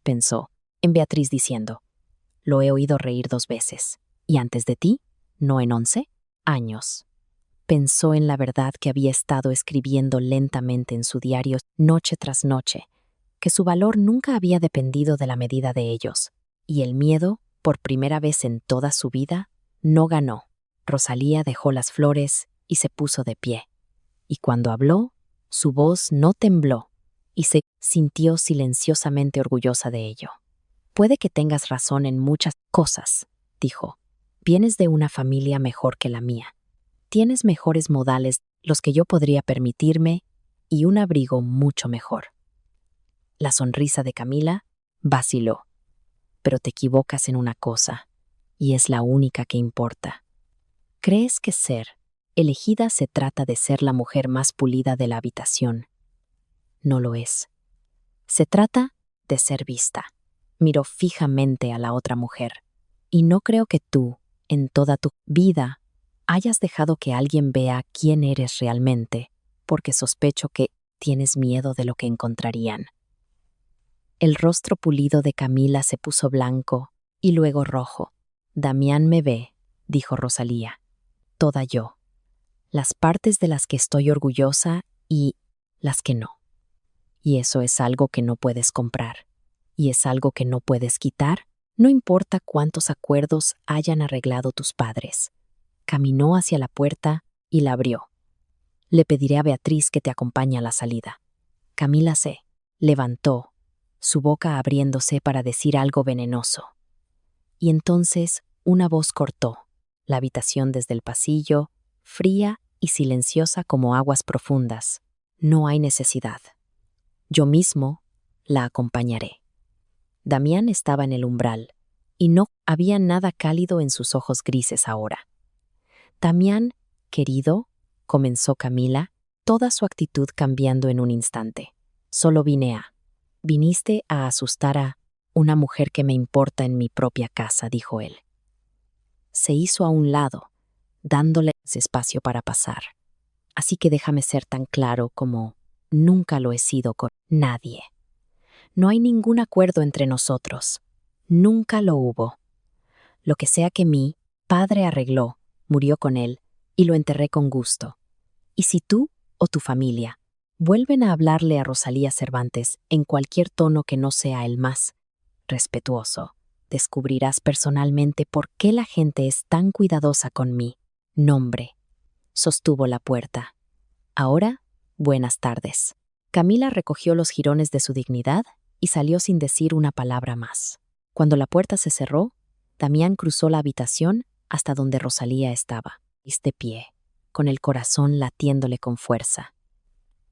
pensó, en Beatriz diciendo, «Lo he oído reír 2 veces, y antes de ti, no en 11 años». Pensó en la verdad que había estado escribiendo lentamente en su diario noche tras noche, que su valor nunca había dependido de la medida de ellos, y el miedo, por primera vez en toda su vida, no ganó. Rosalía dejó las flores y se puso de pie, y cuando habló, su voz no tembló, y se sintió silenciosamente orgullosa de ello. «Puede que tengas razón en muchas cosas», dijo. «Vienes de una familia mejor que la mía. Tienes mejores modales, los que yo podría permitirme, y un abrigo mucho mejor». La sonrisa de Camila vaciló. «Pero te equivocas en una cosa, y es la única que importa. Crees que ser elegida se trata de ser la mujer más pulida de la habitación. No lo es. Se trata de ser vista». Miró fijamente a la otra mujer. «Y no creo que tú, en toda tu vida, hayas dejado que alguien vea quién eres realmente, porque sospecho que tienes miedo de lo que encontrarían». El rostro pulido de Camila se puso blanco y luego rojo. «Damián me ve», dijo Rosalía, «toda yo. Las partes de las que estoy orgullosa y las que no. Y eso es algo que no puedes comprar. Y es algo que no puedes quitar, no importa cuántos acuerdos hayan arreglado tus padres». Caminó hacia la puerta y la abrió. «Le pediré a Beatriz que te acompañe a la salida». Camila se levantó, su boca abriéndose para decir algo venenoso. Y entonces una voz cortó la habitación desde el pasillo, fría y silenciosa como aguas profundas. «No hay necesidad. Yo mismo la acompañaré». Damián estaba en el umbral, y no había nada cálido en sus ojos grises ahora. «Damián, querido», comenzó Camila, toda su actitud cambiando en un instante. «Solo viniste a asustar a una mujer que me importa en mi propia casa», dijo él. Se hizo a un lado, dándole espacio para pasar. «Así que déjame ser tan claro como nunca lo he sido con nadie. No hay ningún acuerdo entre nosotros. Nunca lo hubo. Lo que sea que mi padre arregló, murió con él, y lo enterré con gusto. Y si tú o tu familia vuelven a hablarle a Rosalía Cervantes en cualquier tono que no sea el más respetuoso, descubrirás personalmente por qué la gente es tan cuidadosa con mi nombre». Sostuvo la puerta. «Ahora, buenas tardes». Camila recogió los jirones de su dignidad y salió sin decir una palabra más. Cuando la puerta se cerró, Damián cruzó la habitación hasta donde Rosalía estaba, de pie, con el corazón latiéndole con fuerza.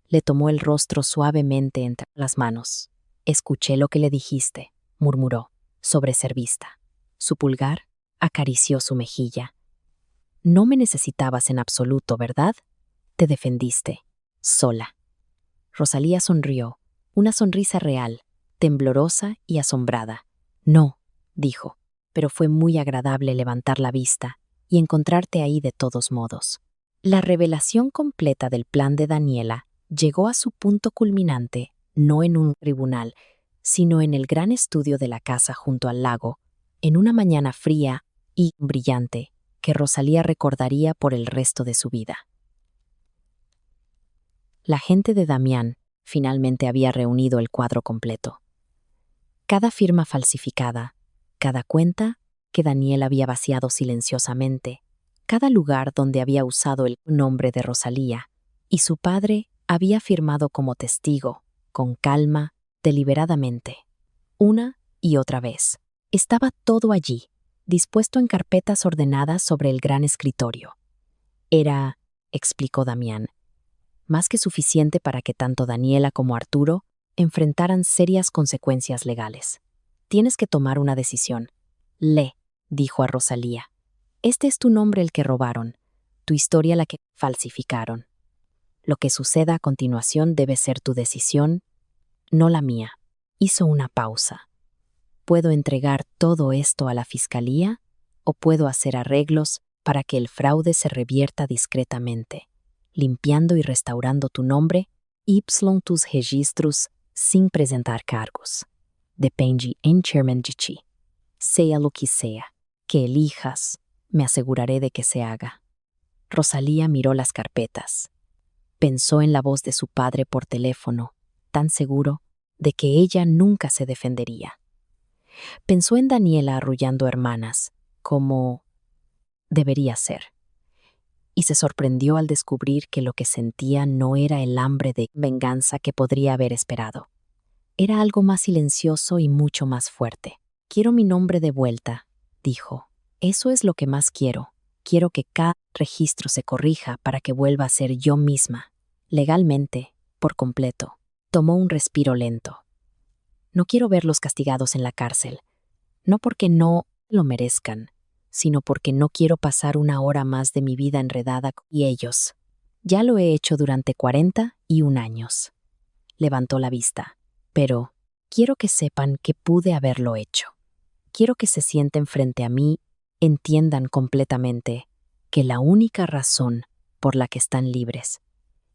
Le tomó el rostro suavemente entre las manos. «Escuché lo que le dijiste», murmuró, sobreservista. Su pulgar acarició su mejilla. «No me necesitabas en absoluto, ¿verdad? Te defendiste, sola». Rosalía sonrió, una sonrisa real, temblorosa y asombrada. «No», dijo, «pero fue muy agradable levantar la vista y encontrarte ahí de todos modos». La revelación completa del plan de Daniela llegó a su punto culminante no en un tribunal, sino en el gran estudio de la casa junto al lago, en una mañana fría y brillante que Rosalía recordaría por el resto de su vida. La gente de Damián finalmente había reunido el cuadro completo. Cada firma falsificada, cada cuenta que Daniel había vaciado silenciosamente, cada lugar donde había usado el nombre de Rosalía, y su padre había firmado como testigo, con calma, deliberadamente. Una y otra vez. Estaba todo allí, dispuesto en carpetas ordenadas sobre el gran escritorio. Era, explicó Damián, más que suficiente para que tanto Daniela como Arturo enfrentaran serias consecuencias legales. Tienes que tomar una decisión. Le, dijo a Rosalía. Este es tu nombre el que robaron, tu historia la que falsificaron. Lo que suceda a continuación debe ser tu decisión, no la mía. Hizo una pausa. ¿Puedo entregar todo esto a la fiscalía o puedo hacer arreglos para que el fraude se revierta discretamente, limpiando y restaurando tu nombre, ipsilon tus registros sin presentar cargos? Depende en Chairman Gichi. Sea lo que elijas, me aseguraré de que se haga. Rosalía miró las carpetas. Pensó en la voz de su padre por teléfono, tan seguro de que ella nunca se defendería. Pensó en Daniela arrullando hermanas, como debería ser. Y se sorprendió al descubrir que lo que sentía no era el hambre de venganza que podría haber esperado. Era algo más silencioso y mucho más fuerte. Quiero mi nombre de vuelta, dijo. Eso es lo que más quiero. Quiero que cada registro se corrija para que vuelva a ser yo misma. Legalmente, por completo. Tomó un respiro lento. No quiero verlos castigados en la cárcel. No porque no lo merezcan, sino porque no quiero pasar una hora más de mi vida enredada con ellos. Ya lo he hecho durante 41 años. Levantó la vista. Pero quiero que sepan que pude haberlo hecho. Quiero que se sienten frente a mí, entiendan completamente que la única razón por la que están libres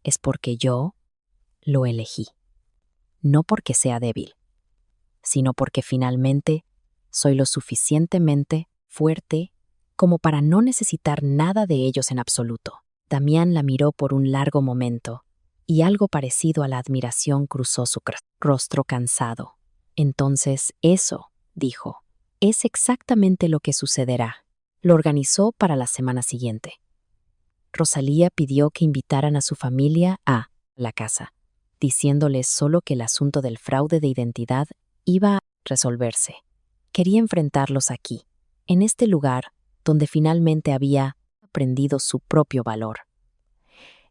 es porque yo lo elegí. No porque sea débil, sino porque finalmente soy lo suficientemente fuerte como para no necesitar nada de ellos en absoluto. Damián la miró por un largo momento, y algo parecido a la admiración cruzó su rostro cansado. Entonces, eso, dijo, es exactamente lo que sucederá. Lo organizó para la semana siguiente. Rosalía pidió que invitaran a su familia a la casa, diciéndoles solo que el asunto del fraude de identidad iba a resolverse. Quería enfrentarlos aquí, en este lugar donde finalmente había aprendido su propio valor.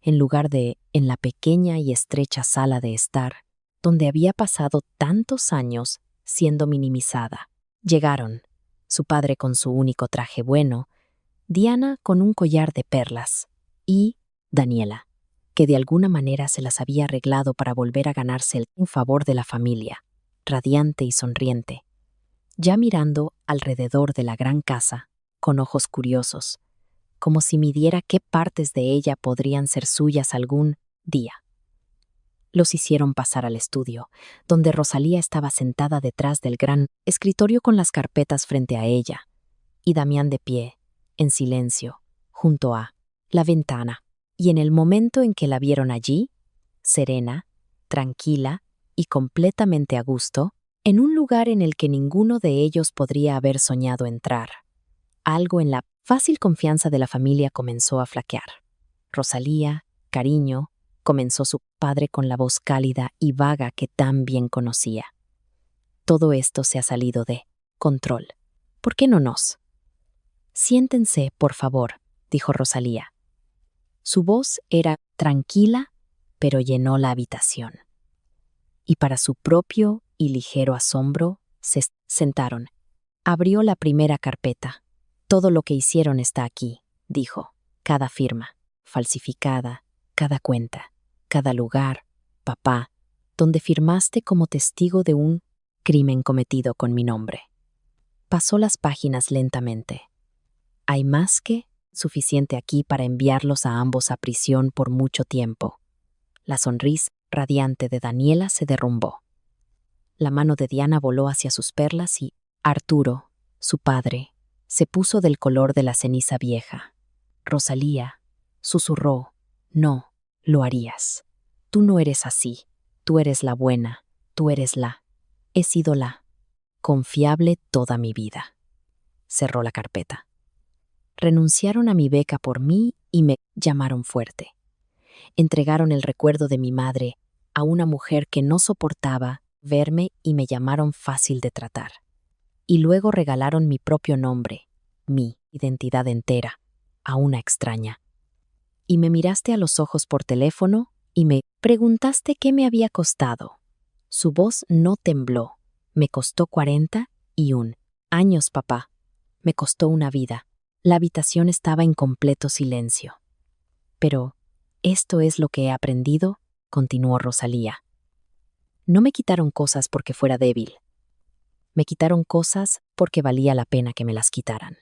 En lugar de en la pequeña y estrecha sala de estar, donde había pasado tantos años siendo minimizada. Llegaron, su padre con su único traje bueno, Diana con un collar de perlas y Daniela, que de alguna manera se las había arreglado para volver a ganarse el favor de la familia, radiante y sonriente, ya mirando alrededor de la gran casa, con ojos curiosos, como si midiera qué partes de ella podrían ser suyas algún día. Los hicieron pasar al estudio, donde Rosalía estaba sentada detrás del gran escritorio con las carpetas frente a ella, y Damián de pie, en silencio, junto a la ventana. Y en el momento en que la vieron allí, serena, tranquila y completamente a gusto, en un lugar en el que ninguno de ellos podría haber soñado entrar, algo en la fácil confianza de la familia comenzó a flaquear. Rosalía, cariño, comenzó su padre con la voz cálida y vaga que tan bien conocía. Todo esto se ha salido de control. ¿Por qué no nos? Siéntense, por favor, dijo Rosalía. Su voz era tranquila, pero llenó la habitación. Y para su propio y ligero asombro, se sentaron. Abrió la primera carpeta. Todo lo que hicieron está aquí, dijo. Cada firma, falsificada, cada cuenta, cada lugar, papá, donde firmaste como testigo de un crimen cometido con mi nombre. Pasó las páginas lentamente. Hay más que suficiente aquí para enviarlos a ambos a prisión por mucho tiempo. La sonrisa radiante de Daniela se derrumbó. La mano de Diana voló hacia sus perlas y Arturo, su padre, se puso del color de la ceniza vieja. Rosalía susurró, no, lo harías. Tú no eres así, tú eres la buena, tú eres la. He sido la confiable toda mi vida. Cerró la carpeta. Renunciaron a mi beca por mí y me llamaron fuerte. Entregaron el recuerdo de mi madre a una mujer que no soportaba verme y me llamaron fácil de tratar. Y luego regalaron mi propio nombre, mi identidad entera, a una extraña. Y me miraste a los ojos por teléfono y me preguntaste qué me había costado. Su voz no tembló. Me costó 41 años, papá. Me costó una vida. La habitación estaba en completo silencio. Pero, esto es lo que he aprendido, continuó Rosalía. No me quitaron cosas porque fuera débil. Me quitaron cosas porque valía la pena que me las quitaran.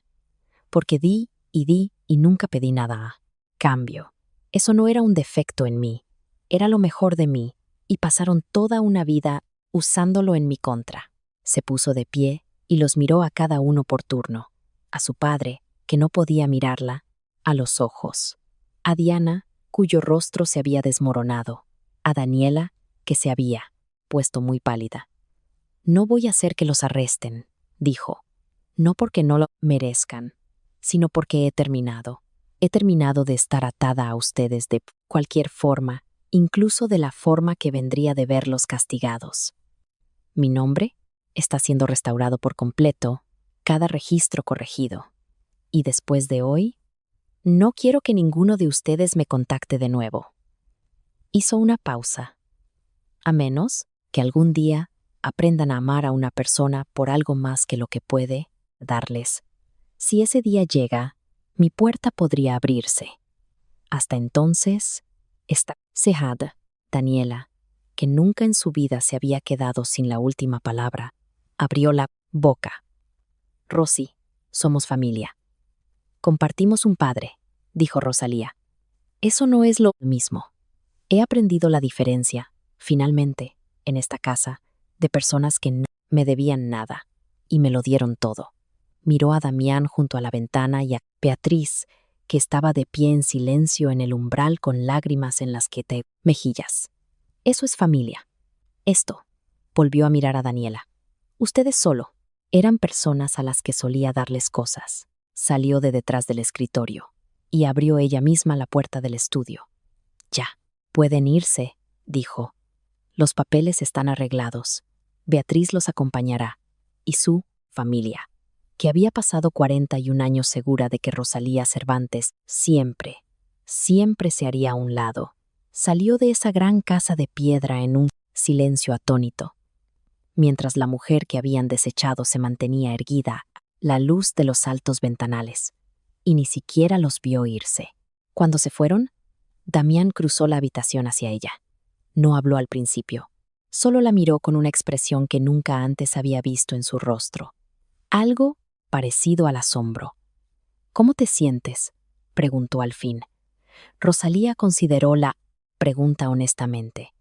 Porque di y nunca pedí nada a cambio. Eso no era un defecto en mí, era lo mejor de mí, y pasaron toda una vida usándolo en mi contra. Se puso de pie y los miró a cada uno por turno, a su padre, que no podía mirarla, a los ojos, a Diana, cuyo rostro se había desmoronado, a Daniela, que se había puesto muy pálida. No voy a hacer que los arresten, dijo, no porque no lo merezcan, sino porque he terminado. He terminado de estar atada a ustedes de cualquier forma, incluso de la forma que vendría de verlos castigados. Mi nombre está siendo restaurado por completo, cada registro corregido. Y después de hoy, no quiero que ninguno de ustedes me contacte de nuevo. Hizo una pausa. A menos que algún día aprendan a amar a una persona por algo más que lo que puede darles. Si ese día llega, mi puerta podría abrirse. Hasta entonces, está cejada. Daniela, que nunca en su vida se había quedado sin la última palabra, abrió la boca. Rosy, somos familia. Compartimos un padre, dijo Rosalía. Eso no es lo mismo. He aprendido la diferencia, finalmente, en esta casa, de personas que no me debían nada, y me lo dieron todo. Miró a Damián junto a la ventana y a Beatriz, que estaba de pie en silencio en el umbral con lágrimas en las mejillas. Eso es familia. Esto. Volvió a mirar a Daniela. Ustedes solo. Eran personas a las que solía darles cosas. Salió de detrás del escritorio y abrió ella misma la puerta del estudio. Ya, pueden irse, dijo. Los papeles están arreglados. Beatriz los acompañará. Y su familia, que había pasado 41 años segura de que Rosalía Cervantes siempre se haría a un lado, salió de esa gran casa de piedra en un silencio atónito, mientras la mujer que habían desechado se mantenía erguida a la luz de los altos ventanales, y ni siquiera los vio irse. Cuando se fueron, Damián cruzó la habitación hacia ella. No habló al principio, solo la miró con una expresión que nunca antes había visto en su rostro. Algo parecido al asombro. ¿Cómo te sientes?, preguntó al fin. Rosalía consideró la pregunta honestamente.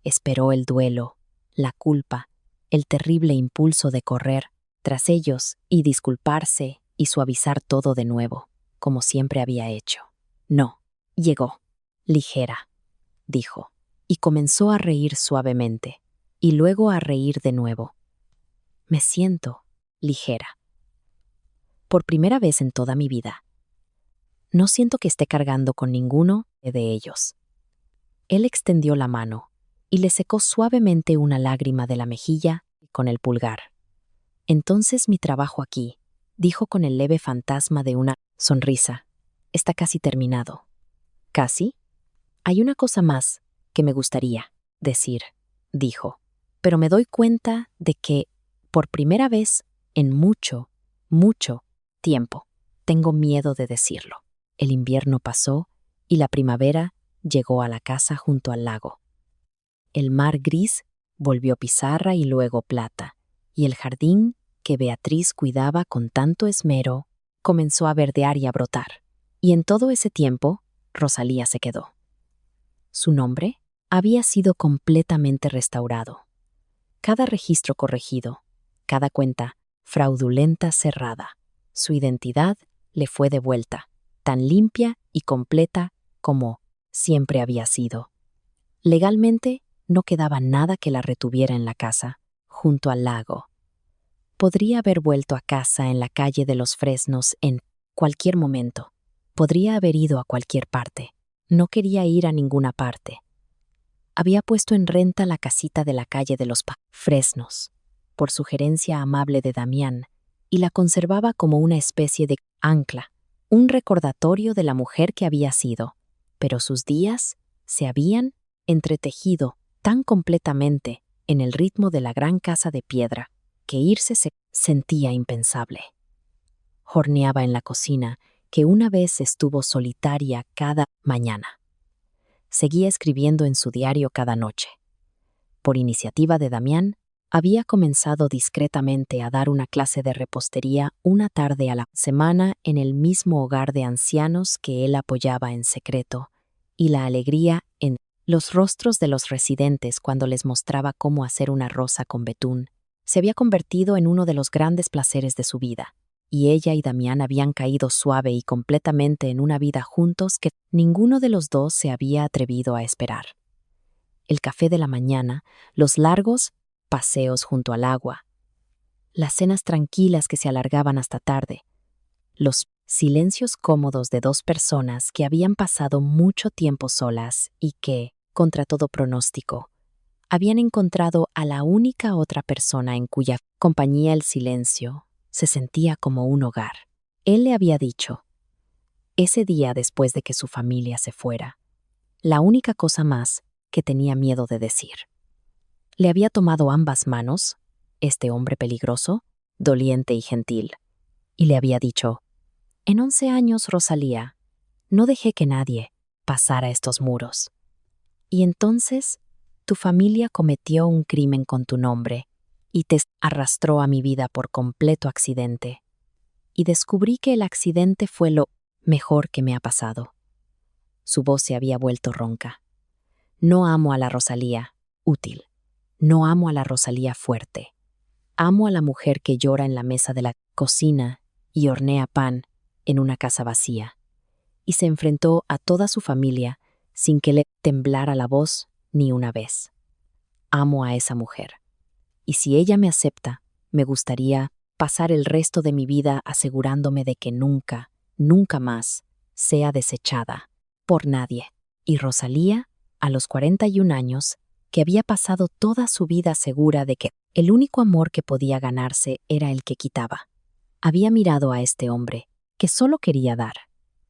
Esperó el duelo, la culpa, el terrible impulso de correr tras ellos y disculparse y suavizar todo de nuevo, como siempre había hecho. No, llegó. Ligera, dijo, y comenzó a reír suavemente, y luego a reír de nuevo. Me siento ligera. Por primera vez en toda mi vida. No siento que esté cargando con ninguno de ellos. Él extendió la mano y le secó suavemente una lágrima de la mejilla con el pulgar. Entonces mi trabajo aquí, dijo con el leve fantasma de una sonrisa, está casi terminado. ¿Casi? Hay una cosa más que me gustaría decir, dijo, pero me doy cuenta de que, por primera vez en mucho tiempo, tengo miedo de decirlo. El invierno pasó y la primavera llegó a la casa junto al lago. El mar gris volvió pizarra y luego plata, y el jardín, que Beatriz cuidaba con tanto esmero, comenzó a verdear y a brotar. Y en todo ese tiempo, Rosalía se quedó. Su nombre había sido completamente restaurado. Cada registro corregido, cada cuenta fraudulenta cerrada. Su identidad le fue devuelta, tan limpia y completa como siempre había sido. Legalmente, no quedaba nada que la retuviera en la casa, junto al lago. Podría haber vuelto a casa en la calle de los Fresnos en cualquier momento. Podría haber ido a cualquier parte. No quería ir a ninguna parte. Había puesto en renta la casita de la calle de los Fresnos, por sugerencia amable de Damián, y la conservaba como una especie de ancla, un recordatorio de la mujer que había sido, pero sus días se habían entretejido tan completamente en el ritmo de la gran casa de piedra, que irse se sentía impensable. Horneaba en la cocina, que una vez estuvo solitaria cada mañana. Seguía escribiendo en su diario cada noche. Por iniciativa de Damián, había comenzado discretamente a dar una clase de repostería una tarde a la semana en el mismo hogar de ancianos que él apoyaba en secreto, y la alegría en los rostros de los residentes cuando les mostraba cómo hacer una rosa con betún se había convertido en uno de los grandes placeres de su vida, y ella y Damián habían caído suave y completamente en una vida juntos que ninguno de los dos se había atrevido a esperar. El café de la mañana, los largos paseos junto al agua, las cenas tranquilas que se alargaban hasta tarde, los silencios cómodos de dos personas que habían pasado mucho tiempo solas y que, contra todo pronóstico, habían encontrado a la única otra persona en cuya compañía el silencio se sentía como un hogar. Él le había dicho, ese día después de que su familia se fuera, la única cosa más que tenía miedo de decir. Le había tomado ambas manos, este hombre peligroso, doliente y gentil, y le había dicho, en 11 años, Rosalía, no dejé que nadie pasara estos muros. Y entonces, tu familia cometió un crimen con tu nombre y te arrastró a mi vida por completo accidente. Y descubrí que el accidente fue lo mejor que me ha pasado. Su voz se había vuelto ronca. No amo a la Rosalía útil. No amo a la Rosalía fuerte. Amo a la mujer que llora en la mesa de la cocina y hornea pan en una casa vacía. Y se enfrentó a toda su familia sin que le temblara la voz ni una vez. Amo a esa mujer. Y si ella me acepta, me gustaría pasar el resto de mi vida asegurándome de que nunca, nunca más sea desechada por nadie. Y Rosalía, a los 41 años, que había pasado toda su vida segura de que el único amor que podía ganarse era el que quitaba. Había mirado a este hombre, que solo quería dar,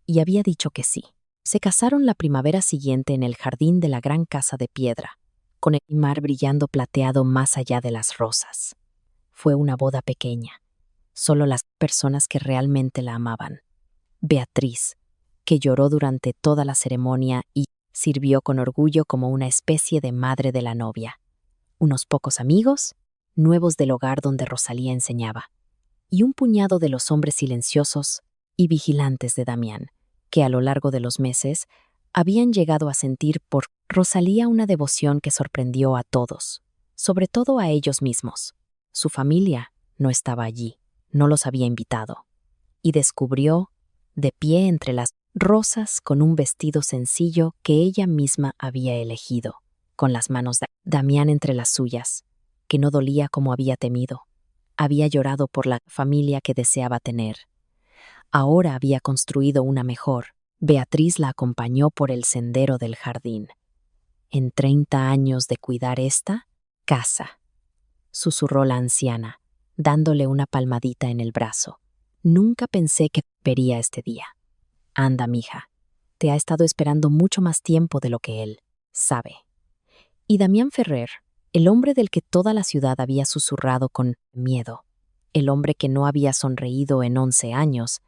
y había dicho que sí. Se casaron la primavera siguiente en el jardín de la gran casa de piedra, con el mar brillando plateado más allá de las rosas. Fue una boda pequeña, solo las personas que realmente la amaban. Beatriz, que lloró durante toda la ceremonia y sirvió con orgullo como una especie de madre de la novia. Unos pocos amigos, nuevos del hogar donde Rosalía enseñaba, y un puñado de los hombres silenciosos y vigilantes de Damián, que a lo largo de los meses habían llegado a sentir por Rosalía una devoción que sorprendió a todos, sobre todo a ellos mismos. Su familia no estaba allí, no los había invitado, y descubrió, de pie entre las rosas con un vestido sencillo que ella misma había elegido, con las manos de Damián entre las suyas, que no dolía como había temido. Había llorado por la familia que deseaba tener. Ahora había construido una mejor. Beatriz la acompañó por el sendero del jardín. En 30 años de cuidar esta casa, susurró la anciana, dándole una palmadita en el brazo. Nunca pensé que vería este día. Anda, mija, te ha estado esperando mucho más tiempo de lo que él sabe. Y Damián Ferrer, el hombre del que toda la ciudad había susurrado con miedo, el hombre que no había sonreído en 11 años,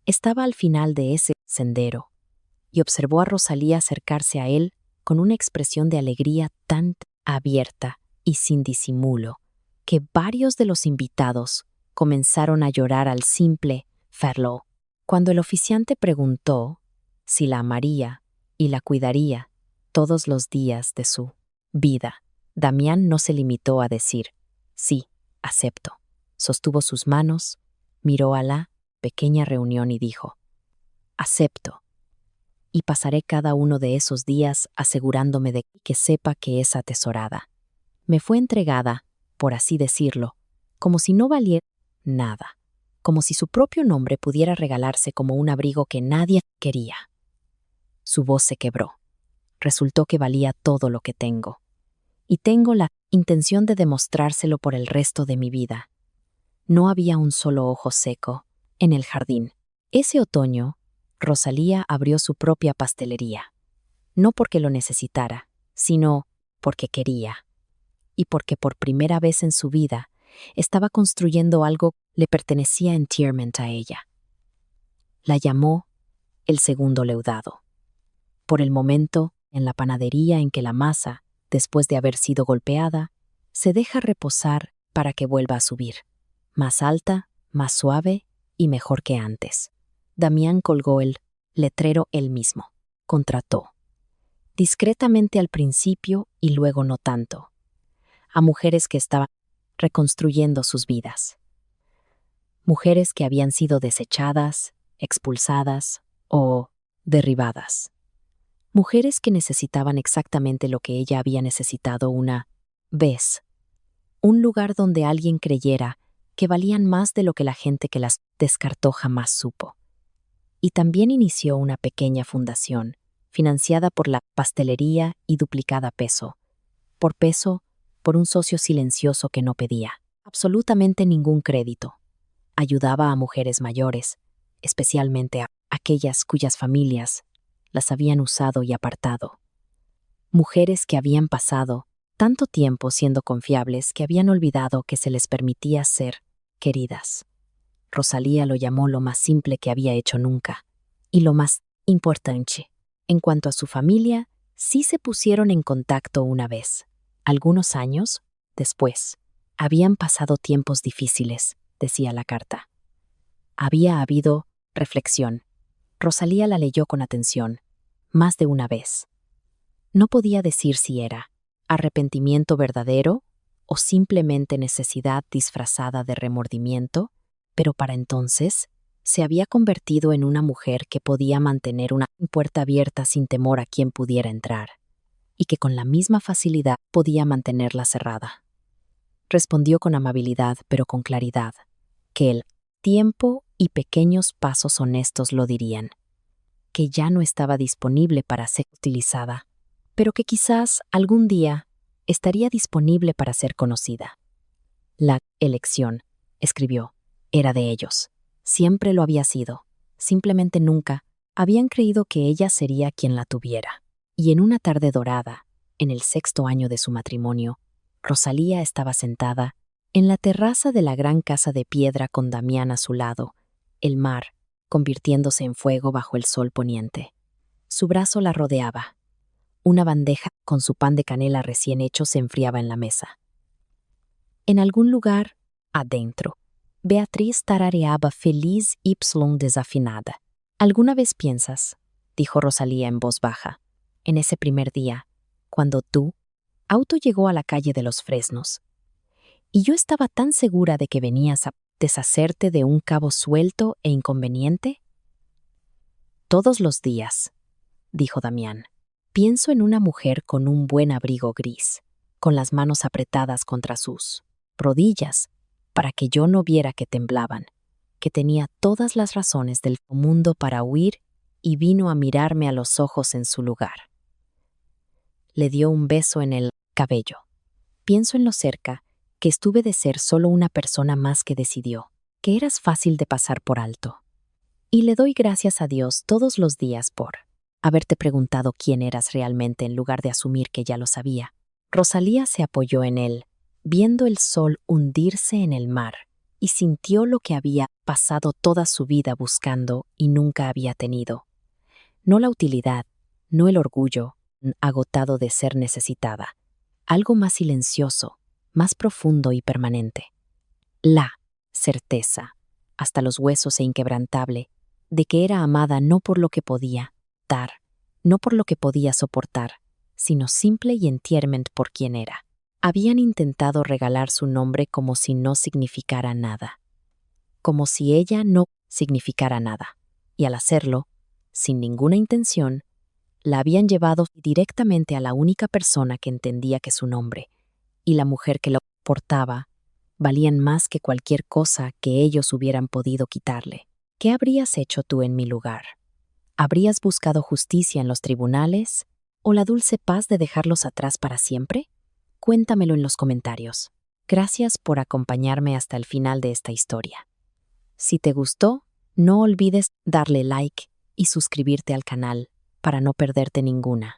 estaba al final de ese sendero y observó a Rosalía acercarse a él con una expresión de alegría tan abierta y sin disimulo que varios de los invitados comenzaron a llorar al simple verlo. Cuando el oficiante preguntó si la amaría y la cuidaría todos los días de su vida, Damián no se limitó a decir, sí, acepto. Sostuvo sus manos, miró a la pequeña reunión y dijo, acepto, y pasaré cada uno de esos días asegurándome de que sepa que es atesorada. Me fue entregada, por así decirlo, como si no valiera nada, como si su propio nombre pudiera regalarse como un abrigo que nadie quería. Su voz se quebró. Resultó que valía todo lo que tengo. Y tengo la intención de demostrárselo por el resto de mi vida. No había un solo ojo seco en el jardín. Ese otoño, Rosalía abrió su propia pastelería. No porque lo necesitara, sino porque quería. y porque por primera vez en su vida estaba construyendo algo que le pertenecía enteramente a ella. La llamó el segundo leudado. Por el momento, en la panadería en que la masa, después de haber sido golpeada, se deja reposar para que vuelva a subir, más alta, más suave y mejor que antes. Damián colgó el letrero él mismo. Contrató. Discretamente al principio y luego no tanto. A mujeres que estaban reconstruyendo sus vidas. Mujeres que habían sido desechadas, expulsadas o derribadas. Mujeres que necesitaban exactamente lo que ella había necesitado una vez. Un lugar donde alguien creyera que valían más de lo que la gente que las descartó jamás supo. Y también inició una pequeña fundación, financiada por la pastelería y duplicada peso por un socio silencioso que no pedía absolutamente ningún crédito. Ayudaba a mujeres mayores, especialmente a aquellas cuyas familias las habían usado y apartado. Mujeres que habían pasado tanto tiempo siendo confiables que habían olvidado que se les permitía ser queridas. Rosalía lo llamó lo más simple que había hecho nunca, y lo más importante. En cuanto a su familia, sí se pusieron en contacto una vez. Algunos años después, habían pasado tiempos difíciles, decía la carta. Había habido reflexión. Rosalía la leyó con atención, más de una vez. No podía decir si era arrepentimiento verdadero o simplemente necesidad disfrazada de remordimiento, pero para entonces se había convertido en una mujer que podía mantener una puerta abierta sin temor a quien pudiera entrar, y que con la misma facilidad podía mantenerla cerrada. Respondió con amabilidad, pero con claridad, que el tiempo y pequeños pasos honestos lo dirían, que ya no estaba disponible para ser utilizada, pero que quizás algún día estaría disponible para ser conocida. La elección, escribió, era de ellos. Siempre lo había sido. Simplemente nunca habían creído que ella sería quien la tuviera. Y en una tarde dorada, en el 6º año de su matrimonio, Rosalía estaba sentada en la terraza de la gran casa de piedra con Damián a su lado, el mar convirtiéndose en fuego bajo el sol poniente. Su brazo la rodeaba. Una bandeja con su pan de canela recién hecho se enfriaba en la mesa. En algún lugar, adentro, Beatriz tarareaba feliz y desafinada. ¿Alguna vez piensas, dijo Rosalía en voz baja, en ese primer día, cuando tu auto llegó a la calle de los Fresnos, y yo estaba tan segura de que venías a deshacerte de un cabo suelto e inconveniente? Todos los días, dijo Damián, pienso en una mujer con un buen abrigo gris, con las manos apretadas contra sus rodillas, para que yo no viera que temblaban, que tenía todas las razones del mundo para huir y vino a mirarme a los ojos en su lugar. Le dio un beso en el cabello. Pienso en lo cerca que estuve de ser solo una persona más que decidió, que eras fácil de pasar por alto. Y le doy gracias a Dios todos los días por haberte preguntado quién eras realmente en lugar de asumir que ya lo sabía. Rosalía se apoyó en él, viendo el sol hundirse en el mar, y sintió lo que había pasado toda su vida buscando y nunca había tenido. No la utilidad, no el orgullo, agotado de ser necesitada. Algo más silencioso, más profundo y permanente. La certeza, hasta los huesos e inquebrantable, de que era amada no por lo que podía dar, no por lo que podía soportar, sino simple y entieramente por quien era. Habían intentado regalar su nombre como si no significara nada, como si ella no significara nada, y al hacerlo, sin ninguna intención, la habían llevado directamente a la única persona que entendía que su nombre y la mujer que lo portaba valían más que cualquier cosa que ellos hubieran podido quitarle. ¿Qué habrías hecho tú en mi lugar? ¿Habrías buscado justicia en los tribunales o la dulce paz de dejarlos atrás para siempre? Cuéntamelo en los comentarios. Gracias por acompañarme hasta el final de esta historia. Si te gustó, no olvides darle like y suscribirte al canal para no perderte ninguna.